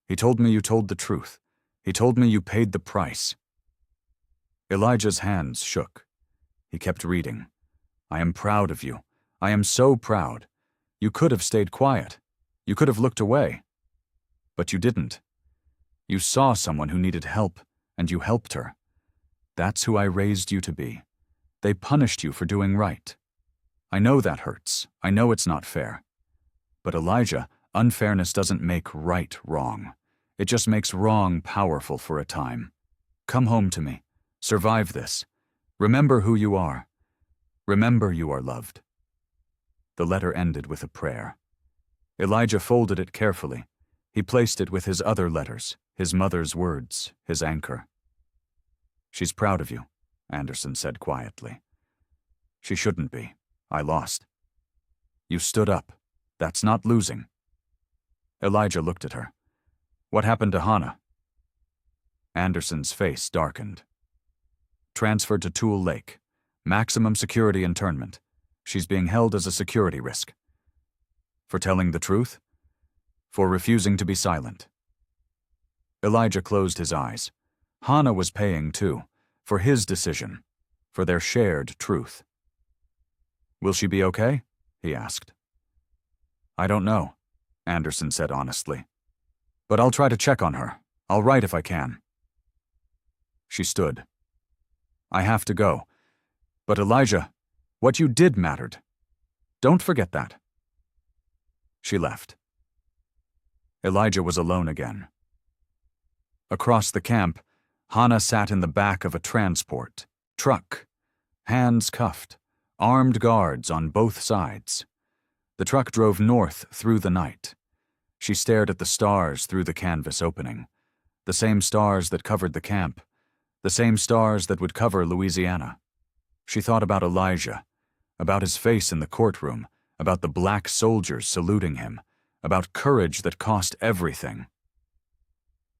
He told me you told the truth. He told me you paid the price." Elijah's hands shook. He kept reading. "I am proud of you. I am so proud. You could have stayed quiet. You could have looked away. But you didn't. You saw someone who needed help, and you helped her. That's who I raised you to be. They punished you for doing right. I know that hurts. I know it's not fair. But Elijah, unfairness doesn't make right wrong. It just makes wrong powerful for a time. Come home to me. Survive this. Remember who you are. Remember you are loved." The letter ended with a prayer. Elijah folded it carefully. He placed it with his other letters, his mother's words, his anchor. "She's proud of you," Anderson said quietly. "She shouldn't be. I lost. You stood up. That's not losing." Elijah looked at her. "What happened to Hannah?" Anderson's face darkened. "Transferred to Toole Lake. Maximum security internment. She's being held as a security risk." "For telling the truth?" "For refusing to be silent." Elijah closed his eyes. Hannah was paying too, for his decision, for their shared truth. "Will she be okay?" he asked. "I don't know," Anderson said honestly. "But I'll try to check on her. I'll write if I can." She stood. "I have to go. But Elijah, what you did mattered. Don't forget that." She left. Elijah was alone again. Across the camp, Hannah sat in the back of a transport truck, hands cuffed, armed guards on both sides. The truck drove north through the night. She stared at the stars through the canvas opening, the same stars that covered the camp, the same stars that would cover Louisiana. She thought about Elijah, about his face in the courtroom, about the black soldiers saluting him, about courage that cost everything.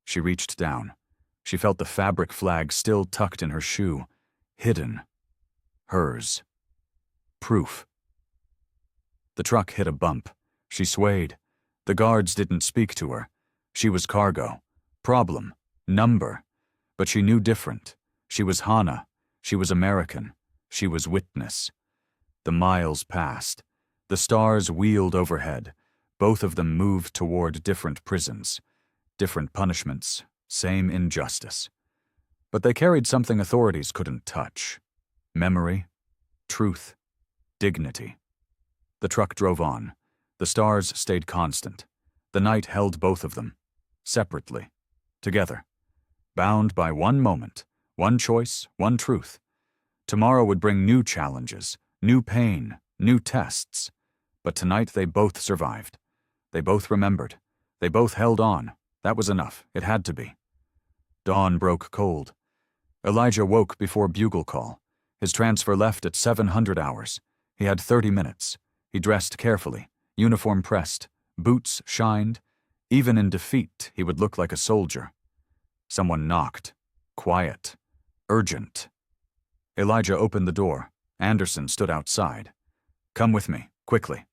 She reached down. She felt the fabric flag still tucked in her shoe, hidden. Hers. Proof. The truck hit a bump. She swayed. The guards didn't speak to her. She was cargo. Problem. Number. But she knew different. She was Hannah. She was American. She was witness. The miles passed. The stars wheeled overhead. Both of them moved toward different prisons, different punishments, same injustice. But they carried something authorities couldn't touch: memory, truth, dignity. The truck drove on. The stars stayed constant. The night held both of them, separately, together, bound by one moment, one choice, one truth. Tomorrow would bring new challenges, new pain, new tests. But tonight they both survived. They both remembered. They both held on. That was enough. It had to be. Dawn broke cold. Elijah woke before bugle call. His transfer left at 700 hours. He had 30 minutes. He dressed carefully, uniform pressed, boots shined. Even in defeat, he would look like a soldier. Someone knocked. Quiet. Urgent. Elijah opened the door. Anderson stood outside. "Come with me, quickly."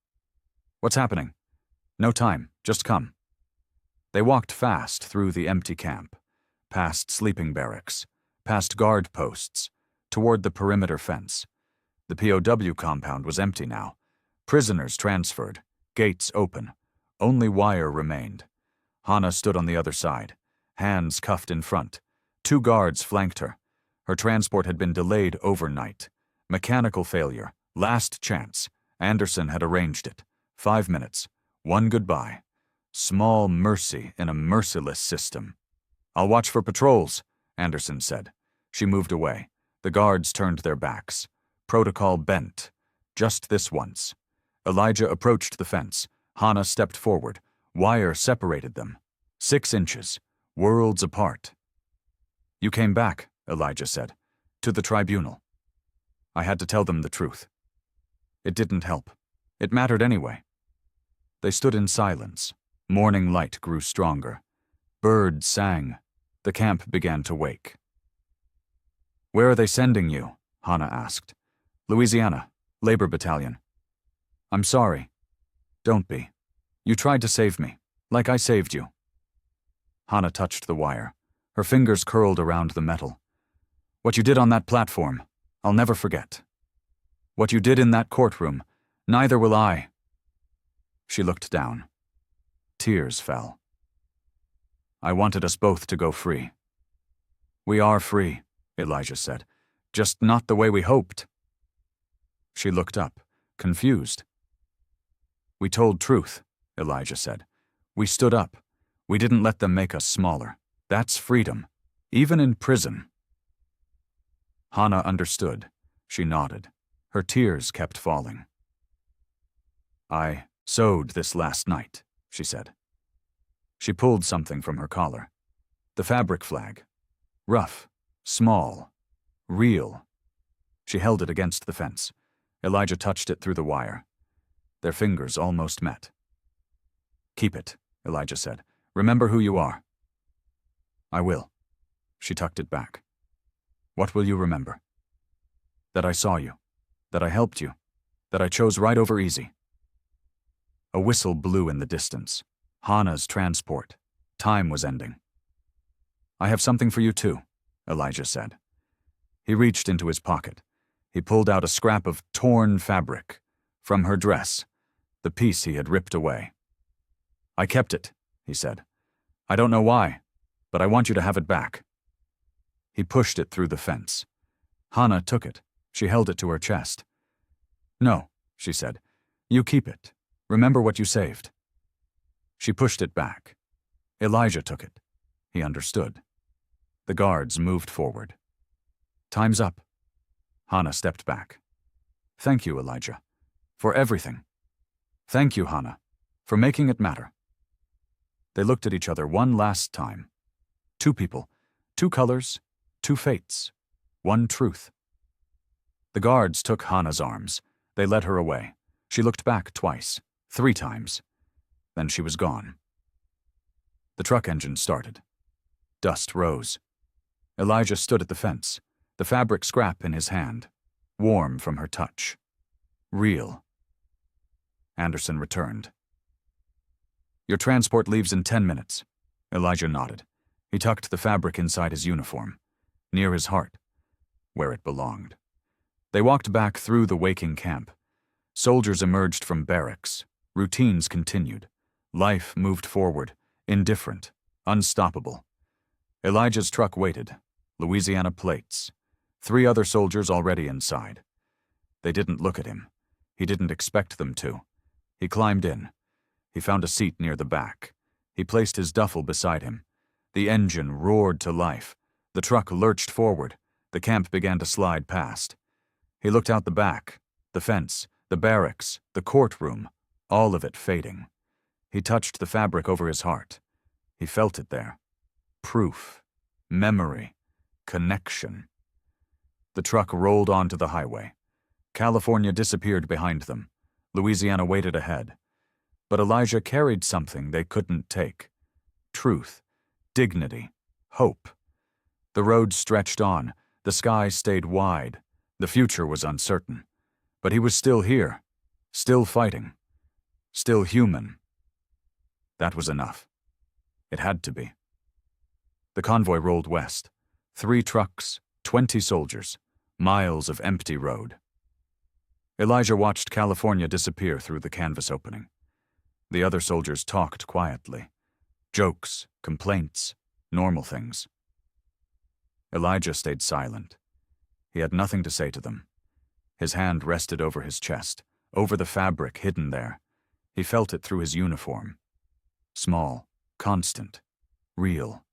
"What's happening?" "No time, just come." They walked fast through the empty camp, past sleeping barracks, past guard posts, toward the perimeter fence. The POW compound was empty now. Prisoners transferred, gates open. Only wire remained. Hannah stood on the other side, hands cuffed in front. 2 guards flanked her. Her transport had been delayed overnight. Mechanical failure, last chance. Anderson had arranged it. 5 minutes, 1 goodbye. Small mercy in a merciless system. "I'll watch for patrols," Anderson said. She moved away. The guards turned their backs. Protocol bent. Just this once. Elijah approached the fence. Hannah stepped forward. Wire separated them. 6 inches. Worlds apart. "You came back," Elijah said. "To the tribunal." "I had to tell them the truth." It didn't help. It mattered anyway. They stood in silence. Morning light grew stronger. Birds sang. The camp began to wake. "Where are they sending you?" Hannah asked. "Louisiana, Labor Battalion." "I'm sorry." "Don't be. You tried to save me, like I saved you." Hannah touched the wire. Her fingers curled around the metal. "What you did on that platform, I'll never forget. What you did in that courtroom, neither will I." She looked down. Tears fell. "I wanted us both to go free." "We are free," Elijah said. "Just not the way we hoped." She looked up, confused. "We told truth," Elijah said. "We stood up. We didn't let them make us smaller. That's freedom, even in prison." Hannah understood. She nodded. Her tears kept falling. "I sewed this last night," she said. She pulled something from her collar. The fabric flag. Rough, small, real. She held it against the fence. Elijah touched it through the wire. Their fingers almost met. "Keep it," Elijah said. "Remember who you are." "I will." She tucked it back. "What will you remember?" "That I saw you. That I helped you. That I chose right over easy." A whistle blew in the distance. Hannah's transport. Time was ending. "I have something for you too," Elijah said. He reached into his pocket. He pulled out a scrap of torn fabric. From her dress. The piece he had ripped away. "I kept it," he said. "I don't know why, but I want you to have it back." He pushed it through the fence. Hannah took it. She held it to her chest. "No," she said. "You keep it. Remember what you saved." She pushed it back. Elijah took it. He understood. The guards moved forward. "Time's up." Hannah stepped back. "Thank you, Elijah. For everything. Thank you, Hannah, for making it matter." They looked at each other one last time. 2 people, 2 colors, 2 fates, 1 truth. The guards took Hannah's arms. They led her away. She looked back twice, 3 times. Then she was gone. The truck engine started. Dust rose. Elijah stood at the fence, the fabric scrap in his hand, warm from her touch. Real. Anderson returned. "Your transport leaves in 10 minutes." Elijah nodded. He tucked the fabric inside his uniform, near his heart, where it belonged. They walked back through the waking camp. Soldiers emerged from barracks. Routines continued. Life moved forward, indifferent, unstoppable. Elijah's truck waited. Louisiana plates. 3 other soldiers already inside. They didn't look at him. He didn't expect them to. He climbed in. He found a seat near the back. He placed his duffel beside him. The engine roared to life. The truck lurched forward. The camp began to slide past. He looked out the back, the fence, the barracks, the courtroom, all of it fading. He touched the fabric over his heart. He felt it there. Proof, memory, connection. The truck rolled onto the highway. California disappeared behind them. Louisiana waited ahead. But Elijah carried something they couldn't take. Truth, dignity, hope. The road stretched on. The sky stayed wide. The future was uncertain. But he was still here, still fighting, still human. That was enough. It had to be. The convoy rolled west. 3 trucks, 20 soldiers, miles of empty road. Elijah watched California disappear through the canvas opening. The other soldiers talked quietly. Jokes, complaints, normal things. Elijah stayed silent. He had nothing to say to them. His hand rested over his chest, over the fabric hidden there. He felt it through his uniform. Small, constant, real.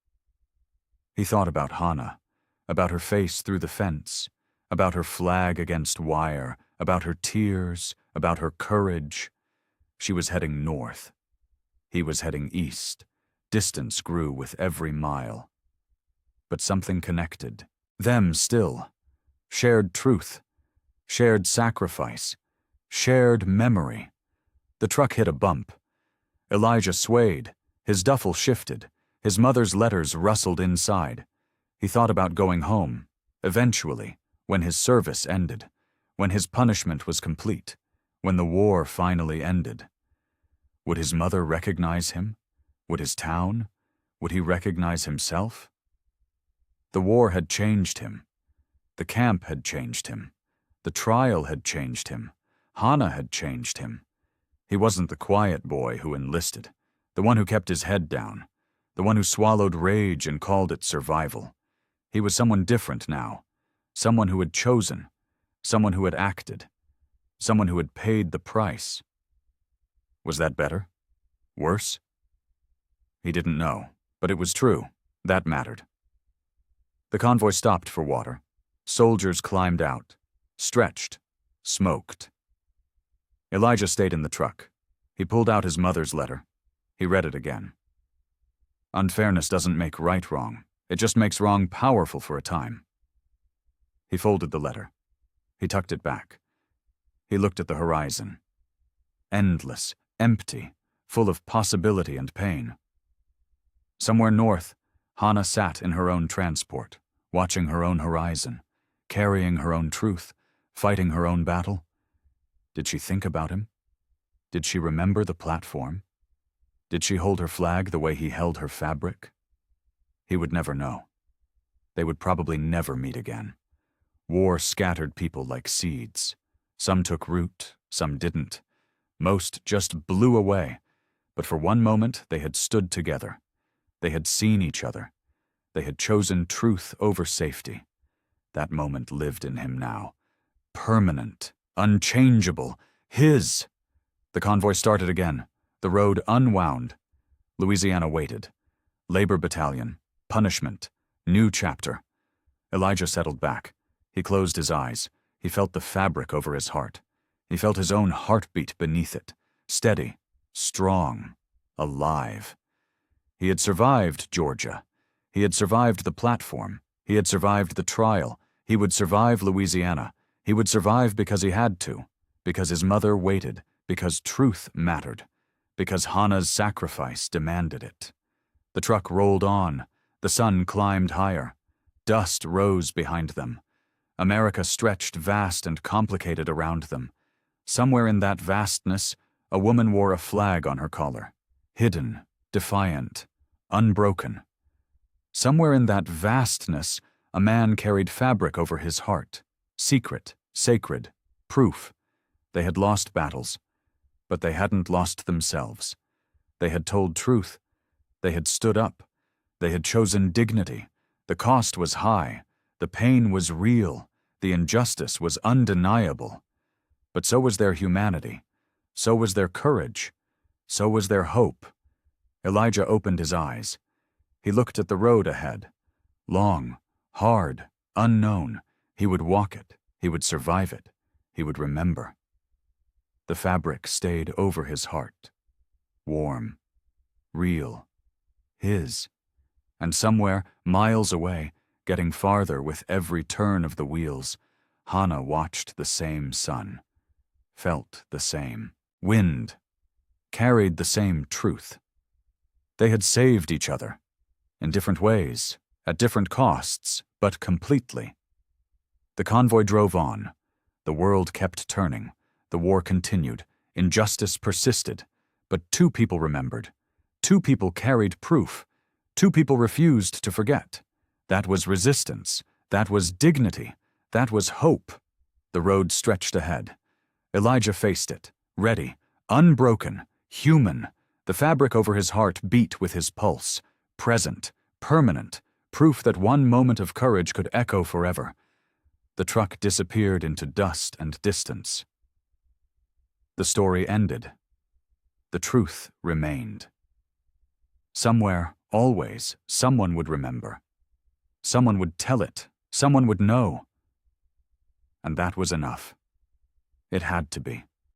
He thought about Hannah, about her face through the fence, about her flag against wire, about her tears, about her courage. She was heading north. He was heading east. Distance grew with every mile. But something connected. Them still. Shared truth. Shared sacrifice. Shared memory. The truck hit a bump. Elijah swayed. His duffel shifted. His mother's letters rustled inside. He thought about going home, eventually, when his service ended, when his punishment was complete, when the war finally ended. Would his mother recognize him? Would his town? Would he recognize himself? The war had changed him. The camp had changed him. The trial had changed him. Hannah had changed him. He wasn't the quiet boy who enlisted, the one who kept his head down, the one who swallowed rage and called it survival. He was someone different now, someone who had chosen, someone who had acted, someone who had paid the price. Was that better? Worse? He didn't know, but it was true. That mattered. The convoy stopped for water. Soldiers climbed out, stretched, smoked. Elijah stayed in the truck. He pulled out his mother's letter. He read it again. Unfairness doesn't make right wrong. It just makes wrong powerful for a time. He folded the letter. He tucked it back. He looked at the horizon. Endless, empty, full of possibility and pain. Somewhere north, Hannah sat in her own transport, watching her own horizon, carrying her own truth, fighting her own battle. Did she think about him? Did she remember the platform? Did she hold her flag the way he held her fabric? He would never know. They would probably never meet again. War scattered people like seeds. Some took root, some didn't. Most just blew away. But for one moment, they had stood together. They had seen each other. They had chosen truth over safety. That moment lived in him now. Permanent, unchangeable, his. The convoy started again. The road unwound. Louisiana waited. Labor battalion, punishment, new chapter. Elijah settled back. He closed his eyes. He felt the fabric over his heart. He felt his own heartbeat beneath it, steady, strong, alive. He had survived Georgia. He had survived the platform. He had survived the trial. He would survive Louisiana. He would survive because he had to, because his mother waited, because truth mattered, because Hannah's sacrifice demanded it. The truck rolled on. The sun climbed higher. Dust rose behind them. America stretched vast and complicated around them. Somewhere in that vastness, a woman wore a flag on her collar, hidden, defiant, unbroken. Somewhere in that vastness, a man carried fabric over his heart, secret, sacred, proof. They had lost battles, but they hadn't lost themselves. They had told truth. They had stood up. They had chosen dignity. The cost was high. The pain was real. The injustice was undeniable. But so was their humanity. So was their courage. So was their hope. Elijah opened his eyes. He looked at the road ahead. Long, hard, unknown. He would walk it. He would survive it. He would remember. The fabric stayed over his heart. Warm. Real. His. And somewhere, miles away, getting farther with every turn of the wheels, Hannah watched the same sun, felt the same wind, carried the same truth. They had saved each other, in different ways, at different costs, but completely. The convoy drove on. The world kept turning. The war continued. Injustice persisted. But two people remembered. Two people carried proof. Two people refused to forget. That was resistance. That was dignity. That was hope. The road stretched ahead. Elijah faced it, ready, unbroken, human. The fabric over his heart beat with his pulse, present, permanent, proof that one moment of courage could echo forever. The truck disappeared into dust and distance. The story ended. The truth remained. Somewhere, always, someone would remember. Someone would tell it. Someone would know. And that was enough. It had to be.